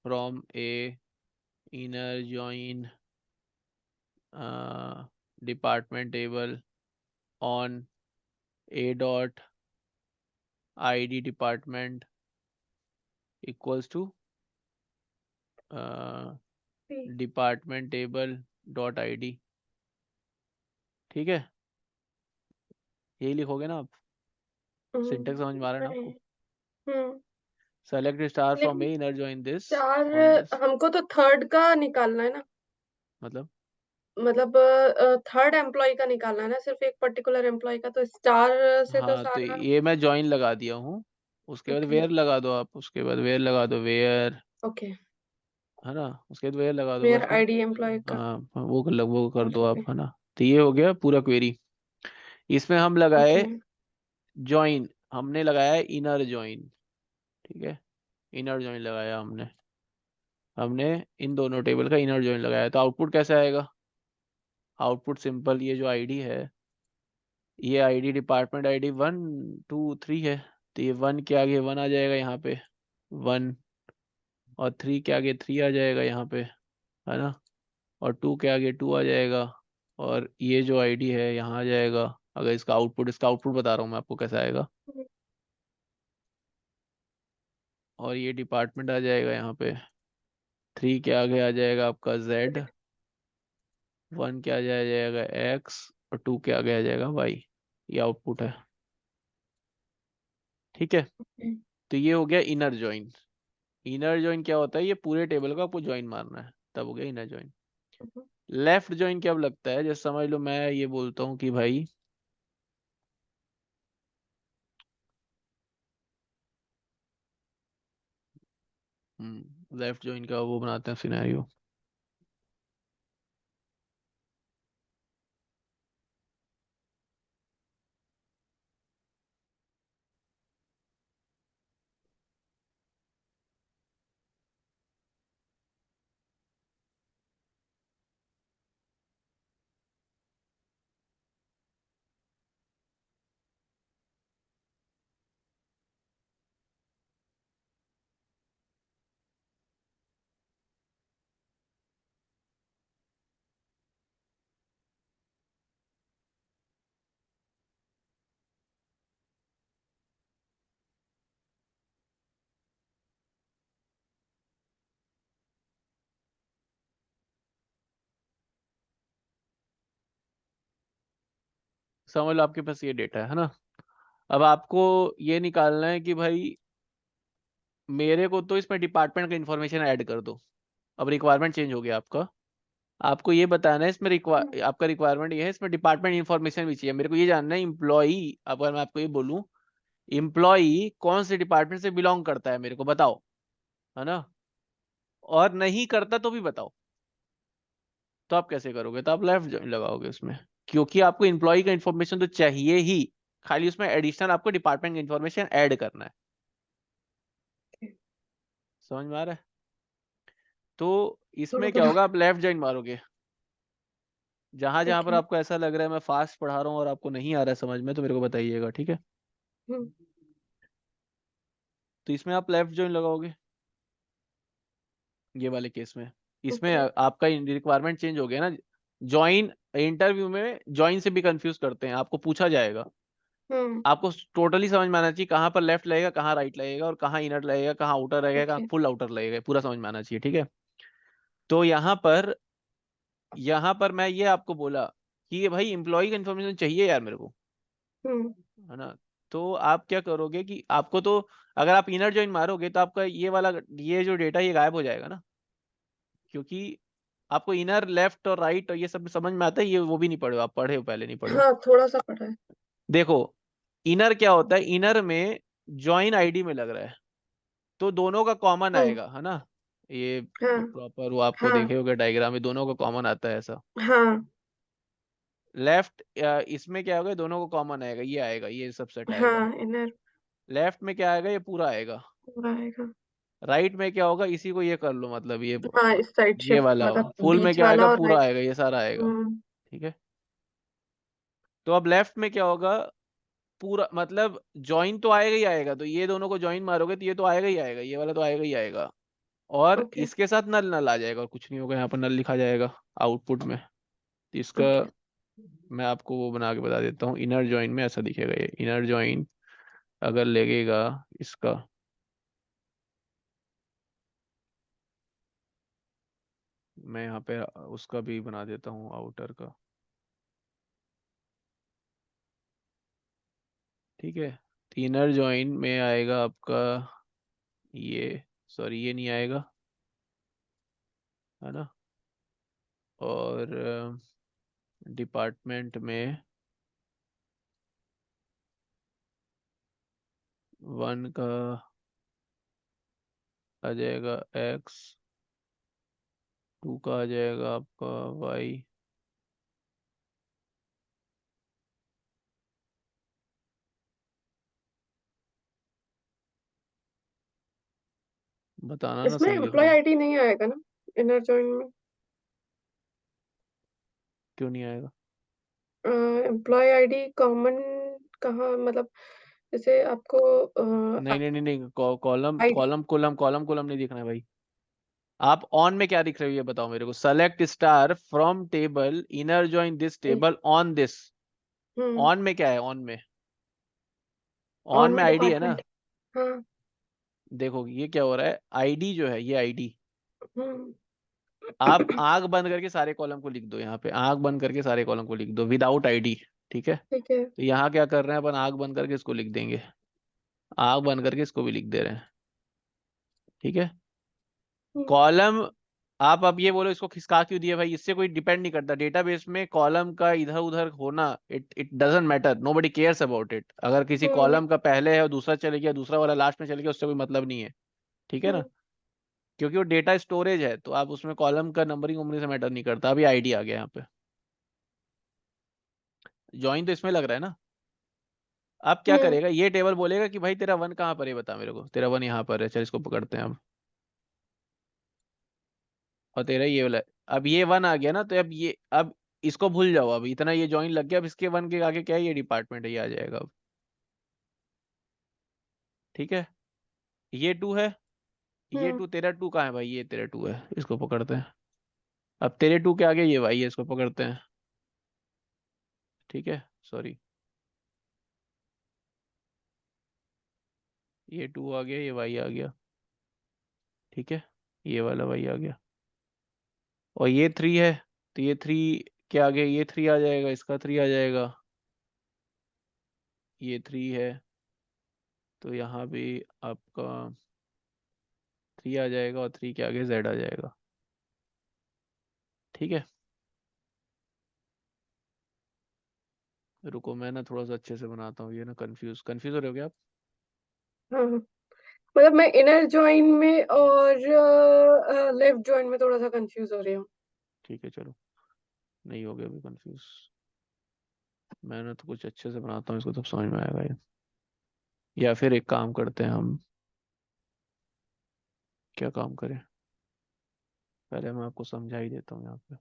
*from A, inner join department table on A.id department equals to department table .id, ठीक है। यही लिखोगे ना आप? सिंटेक्स समझ में आ रहा है ना आपको? हम्म। सेलेक्ट *फ्रॉम लेकिन A, इनर ज्वाइन दिस चार, ऑन दिस, हमको तो थर्ड का निकालना है ना। मतलब मतलब थर्ड एम्प्लॉय का निकालना है ना, सिर्फ एक पर्टिकुलर एम्प्लॉय का, तो स्टार से तो हाँ तो सारा। ये मैं ज्वाइन लगा दिया हूँ। उसके बाद ओके। वेयर लगा दो आप, उसके बाद वेयर लगा दो, वेयर, ओके। है ना। उसके बाद वेयर लगा दो वेयर बस फिर। आईडी एम्प्लॉय का। हाँ वो कर दो ओके। आप, है ना। तो ये हो गया पूरा क्वेरी। इसमें हम लगाए ओके। ज्वाइन, हमने लगाया इनर ज्वाइन, ठीक है, इनर जॉइन लगाया हमने हमने इन दोनों टेबल का इनर जॉइन लगाया, तो आउटपुट कैसे आएगा? आउटपुट सिंपल, ये जो आईडी है, ये आईडी डिपार्टमेंट आईडी 1 2 3 है, तो ये 1 के आगे 1 आ जाएगा यहाँ पे 1, और 3 के आगे 3 आ जाएगा यहाँ पे, है ना, और 2 के आगे 2 आ जाएगा, और ये जो आईडी है यहाँ आ जाएगा। अगर इसका आउटपुट बता रहा हूँ मैं आपको कैसा आएगा। और ये डिपार्टमेंट आ जाएगा यहाँ पे, 3 के आगे आ जाएगा आपका Z, 1 के आगे आ जाएगा X, और 2 के आगे आ जाएगा Y। ये आउटपुट है, ठीक है। तो ये हो गया इनर जॉइन। इनर जॉइन क्या होता है? ये पूरे टेबल का आपको जॉइन मारना है, तब हो गया इनर जॉइन। लेफ्ट जॉइन क्या लगता है? जैसे समझ लो मैं ये बोलता हूँ कि भाई लेफ्ट जॉइन का वो बनाते हैं सिनेरियो। समझ लो आपके पास ये डेटा है ना। अब आपको ये निकालना है कि भाई मेरे को तो इसमें डिपार्टमेंट का इंफॉर्मेशन ऐड कर दो। अब रिक्वायरमेंट चेंज हो गया आपका। आपको ये बताना है इसमें आपका रिक्वायरमेंट ये है, इसमें डिपार्टमेंट इंफॉर्मेशन भी चाहिए। मेरे को ये जानना है इम्प्लॉई, अगर मैं आपको ये बोलूँ इम्प्लॉई कौन से डिपार्टमेंट से बिलोंग करता है, मेरे को बताओ, है ना, और नहीं करता तो भी बताओ। तो आप कैसे करोगे? तो आप लेफ्ट जॉइन लगाओगे उसमें, क्योंकि आपको इम्प्लॉय का इन्फॉर्मेशन तो चाहिए ही, खाली उसमें एडिशनल आपको डिपार्टमेंट का इन्फॉर्मेशन ऐड करना है। समझ में आ रहा है? तो थोड़ा इसमें क्या थोड़ा। होगा, आप लेफ्ट जॉइन मारोगे जहां जहां पर ओके। आपको ऐसा लग रहा है मैं फास्ट पढ़ा रहा हूँ और आपको नहीं आ रहा है समझ में, तो मेरे को बताइएगा, ठीक है। हम्म। तो इसमें आप लेफ्ट जॉइन लगाओगे, ये वाले केस में। इसमें ओके। आपका रिक्वायरमेंट चेंज हो गया ना। ज्वाइन, इंटरव्यू में ज्वाइन से भी कंफ्यूज करते हैं, आपको पूछा जाएगा। हम्म। आपको टोटली समझ में आना चाहिए कहाँ पर लेफ्ट लगेगा, कहाँ राइट लगेगा, और कहाँ इनर लगेगा, कहाँ आउटर लगेगा, कहाँ ओके। फुल आउटर लगेगा, पूरा समझ में आना चाहिए, ठीक है। तो यहाँ पर मैं ये आपको बोला कि ये भाई इम्प्लॉय का इन्फॉर्मेशन चाहिए यार मेरे को, हम्म। है ना। तो आप क्या करोगे कि आपको तो, अगर आप इनर जॉइन मारोगे तो आपका ये वाला, ये जो डेटा ये गायब हो जाएगा ना, क्योंकि आपको इनर लेफ्ट और राइट और ये सब समझ में आता है, ये वो भी नहीं पढ़े हो, आप पढ़े हो पहले नहीं पढ़े हो? हाँ, थोड़ा सा पढ़ा है। देखो, इनर क्या होता है, इनर में ज्वाइन आईडी में लग रहा है, तो दोनों का कॉमन हम्म। आएगा, है ना। ये हाँ। प्रॉपर वो आपको हाँ। देखे होगा डायग्राम में, दोनों का कॉमन आता है ऐसा। हाँ। लेफ्ट, इसमें क्या होगा, दोनों को कॉमन आएगा, ये सब सेट आएगा। हाँ, इनर लेफ्ट में क्या आएगा, ये पूरा आएगा। पूरा आएगा। राइट में क्या होगा, इसी को ये कर लो, मतलब हाँ, इस साइड ये शिफ्ट वाला मतलब फुल में बीच क्या आएगा, वाला और पूरा राइट। आएगा, ये सारा आएगा, हम्म। ठीक है। तो अब लेफ्ट में क्या होगा, पूरा मतलब ज्वाइन तो आएगा ही आएगा, तो ये दोनों को ज्वाइन मारोगे तो ये तो आएगा ही आएगा, ये वाला तो आएगा ही आएगा। और ओके। इसके साथ नल नल आ जाएगा, और कुछ नहीं होगा, यहाँ पर नल लिखा जाएगा आउटपुट में। तो इसका ओके। मैं आपको वो बना के बता देता हूँ, इनर जॉइन में ऐसा दिखेगा, ये इनर जॉइन अगर लगेगा इसका, मैं यहाँ पे उसका भी बना देता हूँ आउटर का, ठीक है। इनर जॉइन में आएगा आपका ये, सॉरी ये नहीं आएगा, है ना। और डिपार्टमेंट में 1 का आ जाएगा X, 2 का आ जाएगा आपका Y, बताना ना इसमें सही लिख एम्प्लॉय रहा हूँ। आईडी नहीं आएगा ना इनर जॉइन में? क्यों नहीं आएगा? एम्प्लॉय आईडी कॉमन कहाँ मतलब, जैसे आपको नहीं नहीं नहीं नहीं, column ID. Column column column column नहीं दिखना है भाई। आप ऑन में क्या दिख रहे हो ये बताओ मेरे को। Select star from table, inner join this table on this. Hmm. On में क्या है? ऑन में, ऑन ऑन में में आईडी है डिपार्टमेंट। ना। हाँ। देखो ये क्या हो रहा है, आईडी जो है ये आईडी। हम्म। आप आंख बंद करके सारे कॉलम को लिख दो, यहाँ पे आंख बंद करके सारे कॉलम को लिख दो विदाउट आईडी। ठीक है। ठीक है। तो यहाँ क्या कर रहे हैं अपन, आंख बंद करके इसको लिख देंगे, आंख बंद करके इसको भी लिख दे रहे हैं। ठीक है। हम्म। कॉलम, आप अब ये बोलो इसको खिसका क्यों दिया भाई, इससे कोई डिपेंड नहीं करता डेटाबेस में कॉलम का इधर उधर होना। It it doesn't matter, nobody cares about it. अगर किसी हम्म। कॉलम का पहले है और दूसरा चले गया, दूसरा वाला लास्ट में चले गया, उससे कोई मतलब नहीं है। ठीक है ना। हम्म। क्योंकि वो डेटा स्टोरेज है, तो आप उसमें कॉलम का नंबरिंग उम्बरिंग से मैटर नहीं करता। अभी आईडी आ गया यहाँ पे। ज्वाइन तो इसमें लग रहा है ना। अब क्या हम्म। करेगा, ये टेबल बोलेगा कि भाई तेरा वन कहाँ पर है, बता मेरे को। तेरा वन यहाँ पर है, चल इसको पकड़ते हैं अब। और तेरा ये वाला है। अब ये वन आ गया ना, तो अब ये, अब इसको भूल जाओ, अब इतना ये ज्वाइन लग गया। अब इसके वन के आगे क्या है, ये डिपार्टमेंट है, ये आ जाएगा अब। ठीक है। ये टू है। ये हम्म। टू, तेरा टू कहाँ है भाई, ये तेरा टू है, इसको पकड़ते हैं। अब तेरे टू के आगे ये भाई है, इसको पकड़ते हैं। ठीक है। सॉरी, ये टू आ गया, ये वाई आ गया। ठीक है। ये वाला वाई आ गया। और ये थ्री है, तो ये थ्री के आगे ये थ्री आ जाएगा, इसका थ्री आ जाएगा। ये थ्री है, तो यहाँ भी आपका थ्री आ जाएगा, और थ्री के आगे जेड आ जाएगा। ठीक है। रुको मैं ना थोड़ा सा अच्छे से बनाता हूँ, ये ना कंफ्यूज कंफ्यूज हो रहे हो क्या आप? हाँ हाँ। मतलब मैं इनर जॉइन में और लेफ्ट जॉइन में थोड़ा सा कंफ्यूज हो रही हूँ। ठीक है चलो, नहीं हो गया अभी कंफ्यूज। मैं ना तो कुछ अच्छे से बनाता हूँ इसको, तब समझ में आएगा ये। या फिर एक काम करते हैं हम, क्या काम करें, पहले मैं आपको समझा ही देता हूँ यहाँ पे।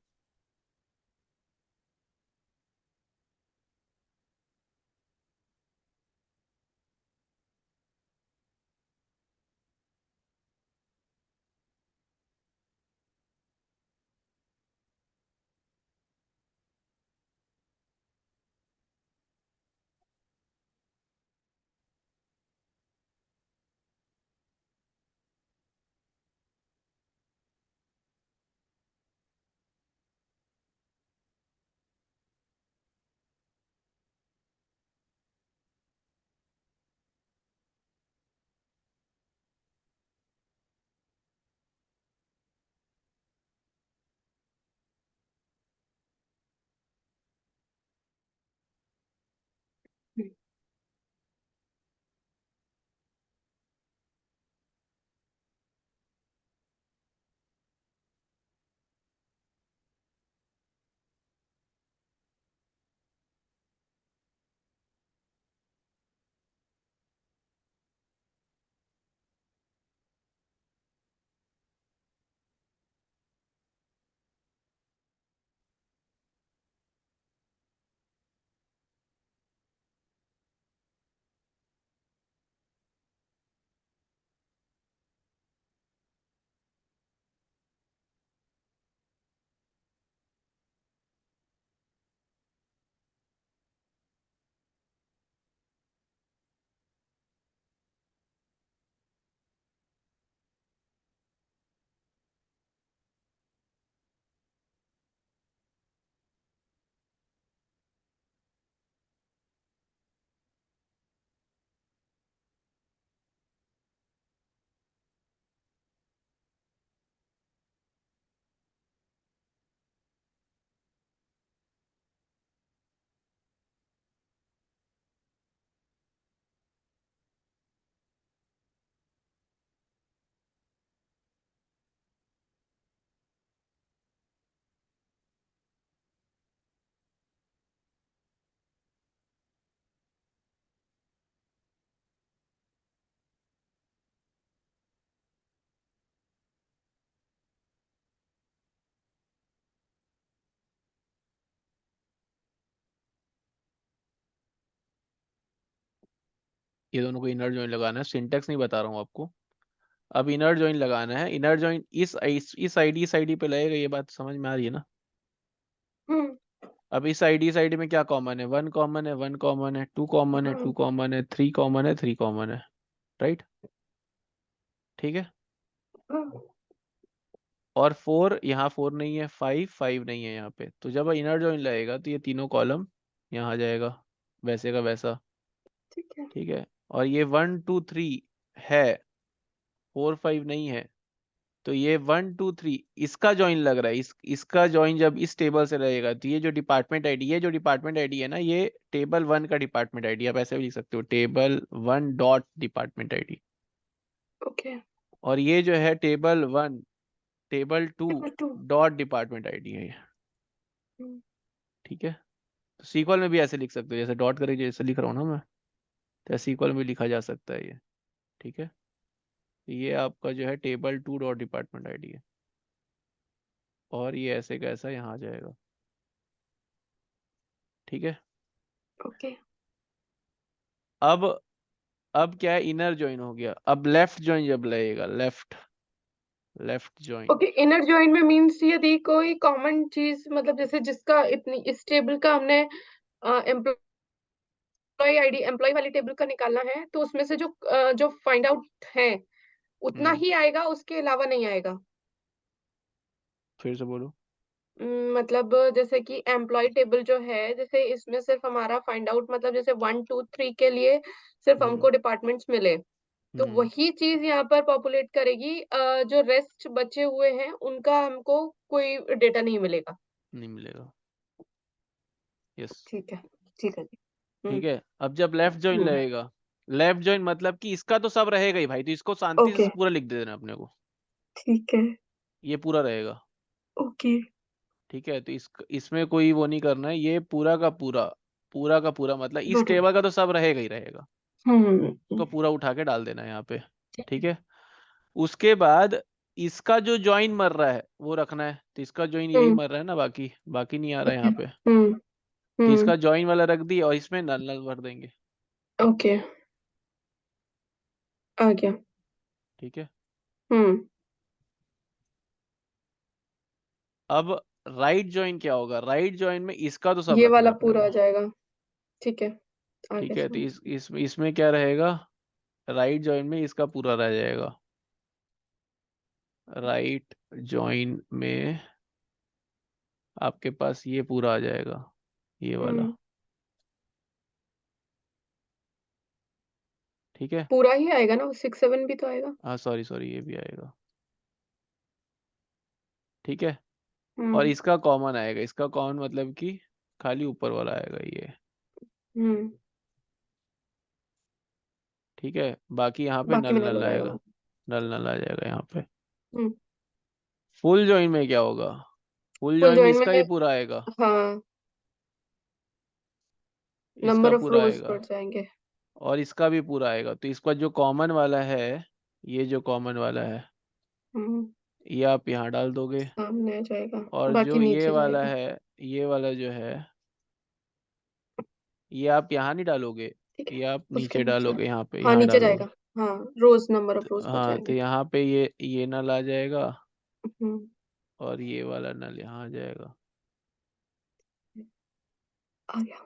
ये दोनों को इनर जॉइन लगाना है, सिंटेक्स नहीं बता रहा हूँ आपको। अब इनर जॉइन लगाना है, इनर जॉइन इस आईडी पे लगेगा, ये बात समझ में आ रही है ना। हम्म। अब इस आईडी में क्या कॉमन है, 1 कॉमन है, 1 कॉमन है, 2 कॉमन है, 2 हम्म। कॉमन है, 3 कॉमन है, 3 कॉमन है। राइट। ठीक है। हम्म। और 4, यहाँ 4 नहीं है, 5 नहीं है यहाँ पे, तो जब इनर जॉइन लगेगा तो ये तीनों कॉलम यहाँ आ जाएगा, वैसे का वैसा। ठीक है। ठीक है। और ये 1 2 3 है, 4 5 नहीं है, तो ये 1 2 3 इसका जॉइन लग रहा है, इसका जॉइन जब इस टेबल से रहेगा तो ये जो डिपार्टमेंट आईडी, ये जो डिपार्टमेंट आईडी है ना, ये टेबल 1 का डिपार्टमेंट आईडी, आप ऐसे भी लिख सकते हो, table 1 dot department ID. Okay. और ये जो है table 1 table 2 table 2। Dot department ID है ये। ठीक है। तो सीक्वल में भी ऐसे लिख सकते हो, जैसे डॉट करके जैसे लिख रहा हूँ ना मैं, तो सीक्वल में भी लिखा जा सकता है ये। ठीक है। तो ये आपका जो है टेबल 2 डॉट डिपार्टमेंट आईडी है, और ये ऐसे कैसा यहाँ आ जाएगा। ठीक है। ओके। अब अब क्या है, इनर ज्वाइन हो गया, अब लेफ्ट ज्वाइन जब लगेगा, left left join. Okay, inner join में मीन्स यदि कोई कॉमन चीज, मतलब जैसे जिसका इतनी इस टेबल का हमने एम्प्लॉय आईडी एम्प्लॉय वाली टेबल का निकालना है, तो उसमें से जो फाइंड आउट है उतना हम्म। ही आएगा, उसके अलावा नहीं आएगा। फिर से बोलो। मतलब जैसे कि एम्प्लॉय टेबल जो है, जैसे इसमें सिर्फ हमारा फाइंड आउट, मतलब जैसे 1 2 3 के लिए सिर्फ हम्म। हमको डिपार्टमेंट्स मिले, तो हम्म। वही चीज यहाँ पर पॉपुलेट करेगी। जो रेस्ट बचे हुए हैं उनका हमको कोई डेटा नहीं मिलेगा। नहीं मिलेगा। यस। ठीक है। ठीक है जी। ठीक हम्म। है। अब जब लेफ्ट ज्वाइन हम्म। लगेगा, लेफ्ट ज्वाइन मतलब कि इसका तो सब रहेगा ही भाई, तो इसको शांति ओके। से पूरा लिख दे देना अपने को, ठीक है। ये पूरा रहेगा। ओके। ठीक है। तो इसमें कोई वो नहीं करना है, ये पूरा का पूरा, पूरा का पूरा मतलब इस गॉट इट। टेबल का तो सब रहेगा ही रहेगा, हम्म। उसको पूरा उठा के डाल देना है यहाँ पे। ठीक ठीक है। है। उसके बाद इसका जो जॉइन मर रहा है वो रखना है, तो इसका जॉइन यही हम्म। मर रहा है ना, बाकी बाकी नहीं आ रहा है ओके। यहाँ पे। तो हम्म। इसका जॉइन वाला रख दी, और इसमें नल नल भर देंगे। ओके। आ गया। ठीक है। हम्म। अब राइट जॉइन क्या होगा, राइट जॉइन में इसका तो सब ये रखना वाला है अपने पूरा को। आ जाएगा। ठीक है। आ ठीक गया है। तो समझ। इसमें क्या रहेगा, राइट जॉइन में इसका पूरा रह जाएगा, राइट जॉइन में आपके पास ये पूरा आ जाएगा, ये वाला। हम्म। ठीक है। पूरा ही आएगा ना, 6 7 भी तो आएगा। हाँ सॉरी सॉरी, ये भी आएगा। ठीक है। और हम्म। इसका कॉमन आएगा, इसका कॉमन मतलब कि खाली ऊपर वाला आएगा ये। हम्म। ठीक है। बाकी यहाँ पे बाकी नल में नहीं नल हो जाएगा। आएगा, नल नल आ जाएगा यहाँ पे। हम्म। फुल जॉइन में क्या होगा, फुल फुल जॉइन में जॉइन इसका में, ही पूरा आएगा, हाँ, इसका नंबर ऑफ पूरा रोज आएगा, बढ़ जाएंगे। और इसका भी पूरा आएगा। तो इसका जो कॉमन वाला है, ये जो कॉमन वाला है, हम्म। ये आप यहाँ डाल दोगे। सामने आ जाएगा। और बाकी जो ये नीचे वाला जाएगा। है, ये वाला जो है, ये आप यहाँ नहीं डालोगे, ठीक है। ये आप उसके नीचे नीचे। डालोगे, यहाँ पे हाँ, यहाँ नीचे डालोगे। जाएगा। हाँ, रोज, नंबर ऑफ रोज तो बढ़ हाँ, तो जाएंगे। यहाँ पे ये नल आ जाएगा, हम्म। और ये वाला नल यहाँ आ जाएगा। आ गया।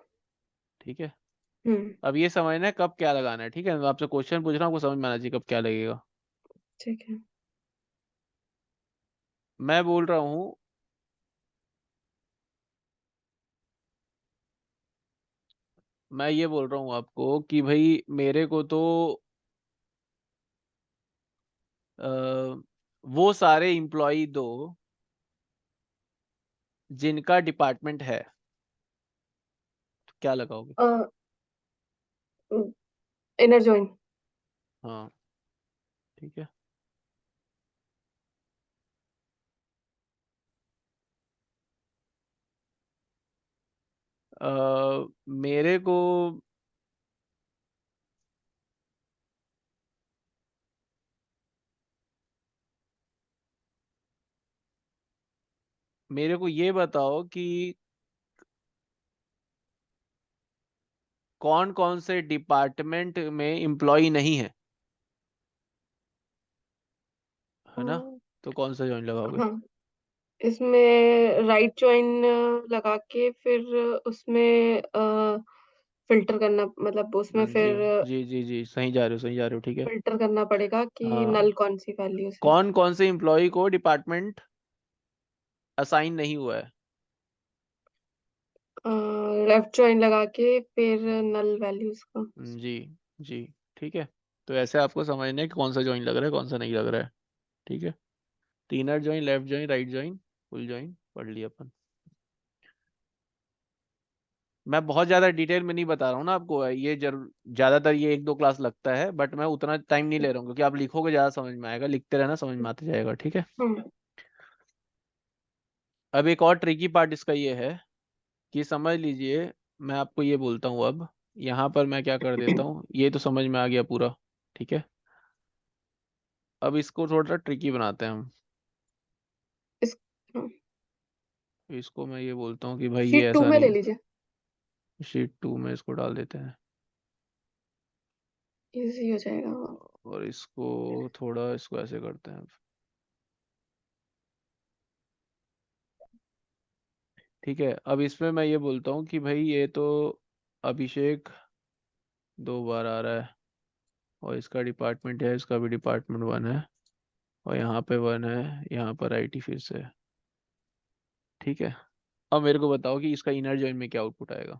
ठीक है। हम्म। अब ये समझना है कब क्या लगाना है, ठीक है, मैं आपसे क्वेश्चन पूछ रहा हूँ, आपको समझ में आना चाहिए कब क्या लगेगा। ठीक है। मैं बोल रहा हूँ, मैं ये बोल रहा हूँ आपको कि भाई मेरे को तो अ, वो सारे इम्प्लॉय दो जिनका डिपार्टमेंट है, तो क्या लगाओगे। Inner join. हाँ। ठीक है। मेरे को, मेरे को ये बताओ कि कौन कौन से डिपार्टमेंट में एम्प्लॉय नहीं है है ना? हम्म, तो कौन सा जॉइन लगाओगे? हाँ, इसमें राइट जॉइन लगा के फिर उसमें फिल्टर करना, मतलब उसमें हाँ जी फिर जी जी जी, सही जा रहे हो, सही जा रहे हो, ठीक है। फिल्टर करना पड़ेगा कि हाँ, नल कौन सी वैल्यू से। कौन कौन से एम्प्लॉय को डिपार्टमेंट असाइन नहीं हुआ है? लेफ्ट जॉइन लगा के फिर नल वैल्यूज का। जी जी, ठीक है। तो ऐसे आपको समझना है कि कौन सा जॉइन लग रहा है, कौन सा नहीं लग रहा है, ठीक है। तो inner join, left join, right join, full join पढ़ लिया अपन। मैं बहुत ज़्यादा डिटेल में नहीं बता रहा हूँ ना आपको, ये जरूर ज़्यादातर ये एक दो क्लास लगता है, बट मैं उतना टाइम नहीं ले रहा हूँ क्योंकि आप लिखोगे ज़्यादा समझ में आएगा, लिखते रहना समझ में आते जाएगा, ठीक है। हम्म। अब एक और ट्रिकी पार्ट इसका ये है कि समझ लीजिए, मैं आपको ये बोलता हूँ अब, यहाँ पर मैं क्या कर देता हूँ, ये तो समझ में आ गया पूरा, ठीक है। अब इसको थोड़ा ट्रिकी बनाते हैं हम। इस इसको मैं ये बोलता हूँ कि भाई ये शीट टू ऐसा में नहीं ले है। लीजिए, शीट 2 में इसको डाल देते हैं इजी हो जाएगा वो। और इसको थोड़ा, इसको ऐसे करते हैं, ठीक है। अब इसमें मैं ये बोलता हूँ कि भाई ये तो अभिषेक 2 बार आ रहा है और इसका डिपार्टमेंट है, इसका भी डिपार्टमेंट 1 है और यहाँ पे 1 है, यहाँ पर आईटी फिर से है, ठीक है। अब मेरे को बताओ कि इसका इनर जॉइन में क्या आउटपुट आएगा?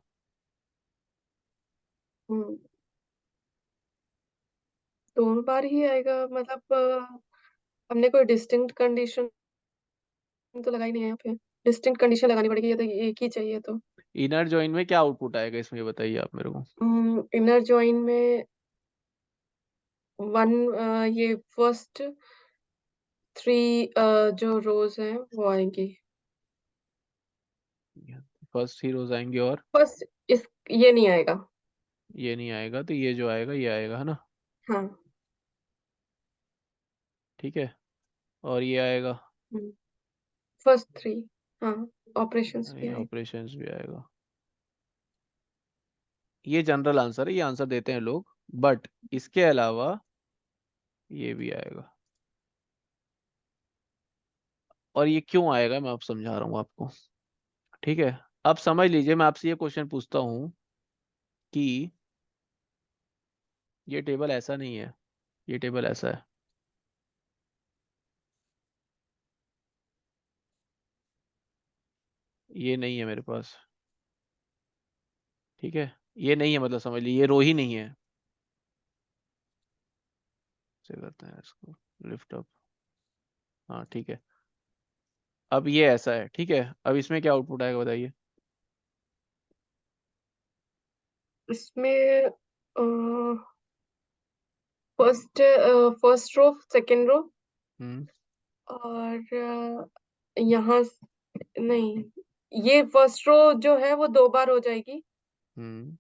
हम्म, दोनों बार ही आएगा, मतलब हमने कोई डिस्टिंक्ट कंडीशन तो लगाई नहीं है यहाँ पे। डिस्टिंक्ट कंडीशन लगानी पड़ेगी, ये तो एक ही चाहिए तो। इनर जॉइन में क्या आउटपुट आएगा इसमें, ये बताइए आप मेरे को। इनर जॉइन में वन, ये फर्स्ट थ्री जो रोज हैं वो आएंगी। फर्स्ट हीरोज आएंगे और फर्स्ट इस ये नहीं आएगा। ये नहीं आएगा, तो ये जो आएगा ये आएगा, है ना? हाँ। ठीक है। और ये आएगा, फर्स्ट थ्री, हाँ, ऑपरेशंस भी ये आएगा। ऑपरेशंस भी आएगा। ये जनरल आंसर है, ये आंसर देते हैं लोग, बट इसके अलावा ये भी आएगा। और ये क्यों आएगा मैं अब समझा रहा हूँ आपको, ठीक है। अब समझ लीजिए, मैं आपसे ये क्वेश्चन पूछता हूँ कि ये टेबल ऐसा नहीं है, ये टेबल ऐसा है, ये नहीं है मेरे पास, ठीक है। ये नहीं है, मतलब समझ लीजिए ये रो ही नहीं है। से करते हैं इसको लिफ्ट अप, हाँ ठीक है। अब ये ऐसा है, ठीक है। अब इसमें क्या आउटपुट आएगा बताइए? इसमें first first row, second row, हम्म और यहाँ नहीं, ये फर्स्ट रो जो है वो दो बार हो जाएगी। हम्म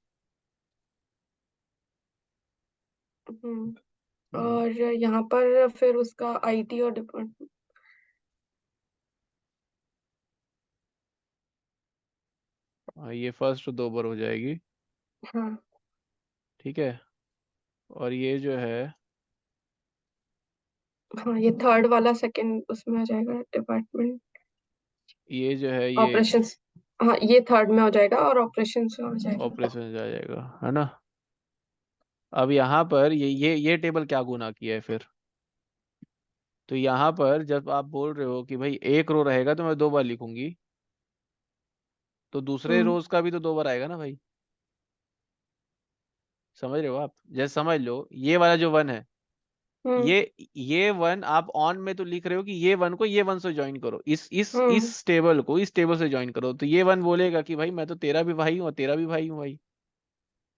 हम्म, हम्म और यहाँ पर फिर उसका आईटी और डिपार्टमेंट। हाँ, ये फर्स्ट 2 बार हो जाएगी, हाँ। ठीक है। और ये जो है, हाँ, ये थर्ड वाला सेकंड उसमें आ जाएगा, डिपार्टमेंट ये जो है ये ऑपरेशंस। हाँ, ये थर्ड में हो जाएगा और ऑपरेशंस में हो जाएगा। ऑपरेशन आ जाएगा, है ना? अब यहाँ पर ये टेबल क्या गुना किया है फिर? तो यहाँ पर जब आप बोल रहे हो कि भाई एक रो रहेगा तो मैं 2 बार लिखूंगी, तो दूसरे हम्म। रोज का भी तो 2 बार आएगा ना भाई। समझ रहे हो आप? जैसे समझ लो ये वाला जो 1 है, हम्म। ये 1 आप ऑन में तो लिख रहे हो कि ये 1 को ये 1 से ज्वाइन करो, हम्म। इस टेबल को इस टेबल से ज्वाइन करो, तो ये 1 बोलेगा कि भाई मैं तो तेरा भी भाई हूँ और तेरा भी भाई हूँ भाई,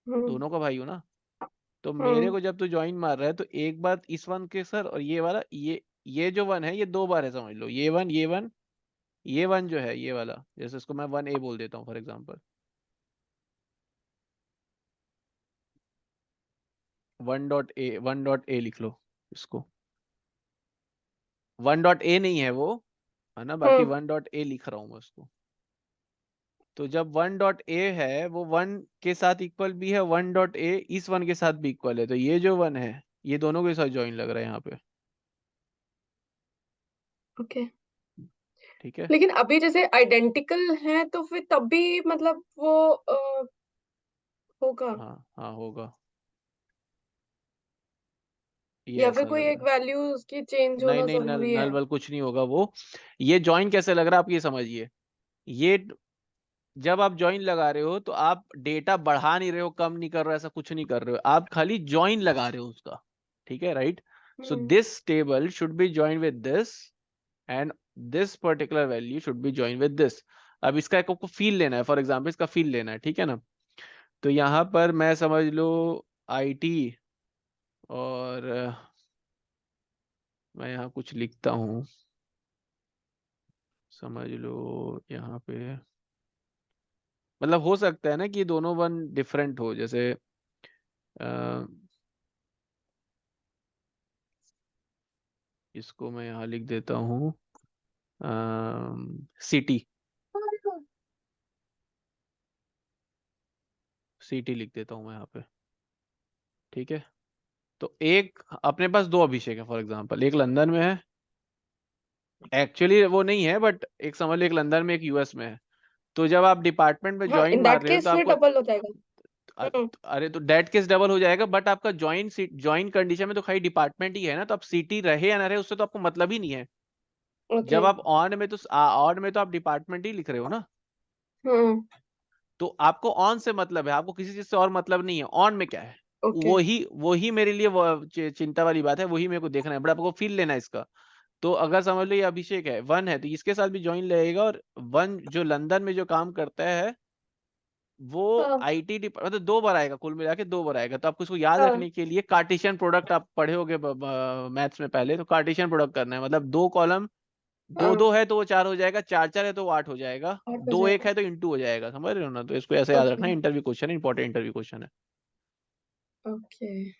हम्म। दोनों का भाई हूँ ना। तो मेरे हम्म। को जब तू ज्वाइन मार रहा है तो एक बार इस 1 के सर, और ये वाला ये जो 1 है ये 2 बार है, समझ लो ये 1 ये 1, ये 1 जो है ये वाला, जैसे इसको मैं 1A बोल देता हूँ फॉर एग्जाम्पल, 1.A लिख लो इसको। 1.A नहीं है वो, है ना, बाकी हम्म। 1.A लिख रहा हूँ मैं उसको। तो जब वन डॉट ए है वो वन के साथ इक्वल भी है, वन डॉट ए इस वन के साथ भी इक्वल है, तो ये जो वन है ये दोनों के साथ ज्वाइन लग रहा है यहाँ पे। ओके। ठीक है। लेकिन अभी जैसे आइडेंटिकल है तो फिर तब भी मतलब वो होगा, हाँ हाँ होगा, ये या फिर ऐसा कोई लग एक रहा है। वैल्यू उसकी चेंज नहीं होना नहीं, नल जरूरी है? नल वल कुछ नहीं होगा वो। ये ज्वाइन कैसे लग रहा है आप ये समझिए। ये जब आप ज्वाइन लगा रहे हो तो आप डेटा बढ़ा नहीं रहे हो, कम नहीं कर रहे हो, ऐसा कुछ नहीं कर रहे हो, आप खाली ज्वाइन लगा रहे हो उसका। ठीक है, right. So hmm. This table should be join with this, and this particular value should be join with this. अब इसका एक आपको फील लेना है, फॉर एग्जाम्पल इसका फील लेना है, ठीक है ना। तो यहाँ पर मैं समझ लो आईटी, और मैं यहाँ कुछ लिखता हूँ, समझ लो यहाँ पे, मतलब हो सकता है ना कि दोनों वन डिफरेंट हो, जैसे अ, इसको मैं यहाँ लिख देता हूँ सिटी, सिटी लिख देता हूँ मैं यहाँ पे। ठीक है, तो एक अपने पास दो अभिषेक है, फॉर एग्जांपल एक लंदन में है, एक्चुअली वो नहीं है बट एक समझ लो एक लंदन में एक यूएस में है। तो जब आप डिपार्टमेंट में हाँ, ज्वाइन इन मार दैट रहे हो तो केस फिर आपको डबल हो जाएगा। हम्म। अरे तो डेट केस डबल हो जाएगा, बट आपका ज्वाइन कंडीशन में तो खाली डिपार्टमेंट ही है ना, तो आप सिटी रहे या ना रहे उससे तो आपको मतलब ही नहीं है। ओके। जब आप ऑन में तो ऑन में तो आप डिपार्टमेंट ही लिख रहे हो ना। हम्म। तो आपको ऑन से मतलब है, आपको किसी चीज से और मतलब नहीं है, ऑन में क्या है। ओके। वही मेरे लिए वो चिंता वाली बात है, वही मेरे को देखना है, बट आपको फील लेना है इसका। तो अगर समझ लो ये अभिषेक है, वन है, तो इसके साथ भी ज्वाइन लगेगा, और वन जो लंदन में जो काम करता है वो हाँ। आईटी मतलब दो बार आएगा, कुल मिला के दो बार आएगा। तो आपको इसको याद हाँ। रखने के लिए कार्टेशियन प्रोडक्ट आप पढ़े होगे मैथ्स में पहले, तो कार्टेशियन प्रोडक्ट करना है, मतलब दो कॉलम, दो हाँ। दो है तो वो चार हो जाएगा, चार चार है तो वो आठ हो जाएगा, 8 बजे दो एक आएगा। है तो इंटू हो जाएगा, समझ रहे हो ना। तो इसको ऐसे याद ओके। रखना, इंटरव्यू क्वेश्चन है, इंपॉर्टेंट इंटरव्यू क्वेश्चन है। ओके।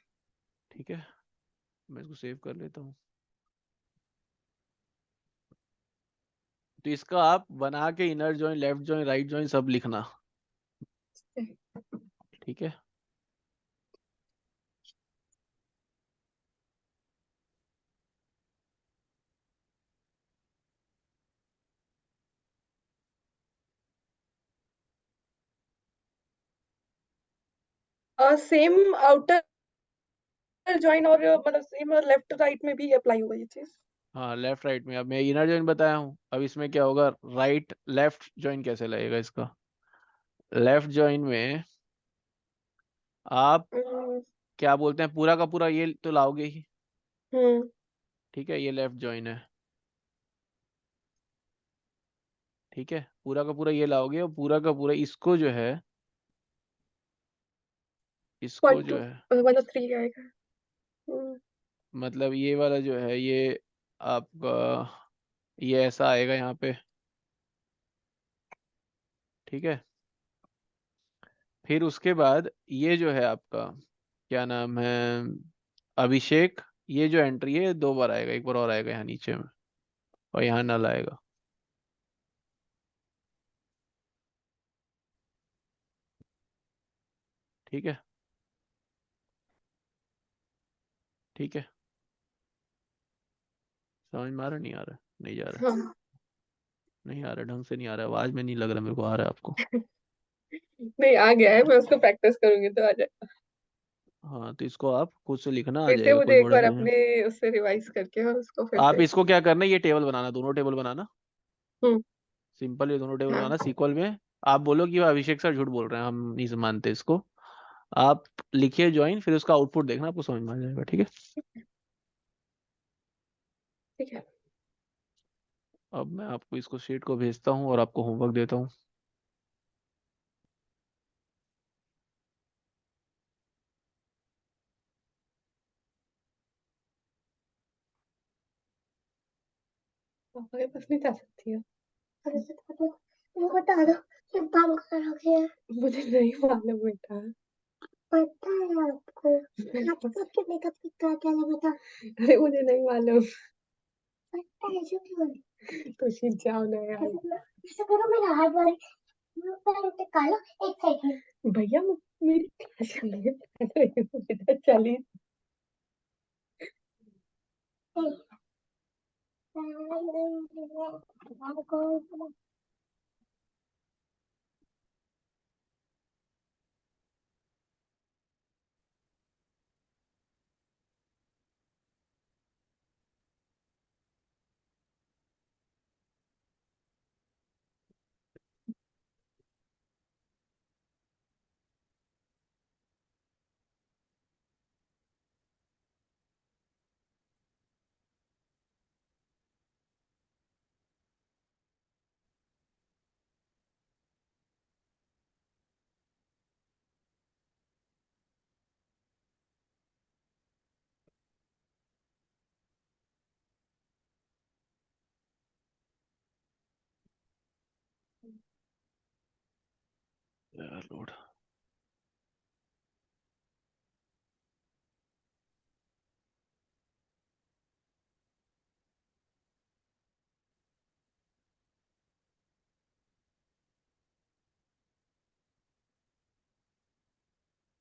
ठीक है, मैं इसको सेव कर लेता हूँ। तो इसका आप बना के inner join, left join, right join सब लिखना। ठीक है। सेम आउटर ज्वाइन और मतलब सेम लेफ्ट राइट में भी अप्लाई होगा ये चीज? हाँ लेफ्ट राइट में, अब मैं इनर जॉइन बताया हूँ, अब इसमें क्या होगा, राइट लेफ्ट जॉइन कैसे लगेगा इसका। लेफ्ट जॉइन में आप हम्म। क्या बोलते हैं, पूरा का पूरा ये तो लाओगे ही। हम्म। ठीक है, ये लेफ्ट जॉइन है। ठीक है, पूरा का पूरा ये लाओगे, और पूरा का पूरा इसको जो है, इसको वन टू जो है, मतलब 3 आएगा। हम्म। मतलब ये वाला जो है ये आपका, ये ऐसा आएगा यहाँ पे। ठीक है, फिर उसके बाद ये जो है आपका क्या नाम है, अभिषेक, ये जो एंट्री है दो बार आएगा, एक बार और आएगा यहाँ नीचे में, और यहाँ नल आएगा। ठीक है। ठीक है, समझ में आ रहा नहीं आ रहा, नहीं जा रहा, हाँ। नहीं आ रहा, ढंग से नहीं आ रहा, आवाज में नहीं लग रहा मेरे को आ रहा है आपको। नहीं, आ गया है, मैं उसको प्रैक्टिस करूंगी तो आ जाएगा। हाँ तो इसको आप खुद से लिखना, आ फिर से जाएगा, कोई मुझे एक बड़ा बार नहीं है। अपने उससे रिवाइज करके और उसको फिर आप से। इसको क्या करना, ये टेबल बनाना, दोनों टेबल बनाना, हम्म। सिंपल, ये दोनों टेबल हाँ। बनाना सीक्वल में। आप बोलो कि वो अभिषेक सर झूठ बोल रहे हैं, हम नहीं मानते इसको। आप लिखिए ज्वाइन, फिर उसका आउटपुट देखना, आपको समझ में आ जाएगा। ठीक है, ठीक है। अब मैं आपको इसको शीट को भेजता हूँ और आपको होमवर्क देता हूँ। पापा के पास नहीं जा सकती है? अरे बता दो, तुम बता दो, जब काम करोगे। मुझे नहीं मालूम बेटा। पता है आपको? आपके मेकअप की क्या क्या है बता। अरे मुझे नहीं मालूम। पता है जो क्यों? तो सीट जाओ ना यार। ऐसा करो, मेरा हाथ वाले भैया मेरी क्लास चल रही है, पढ़ रही हूँ बेटा, चलिए। यार लोड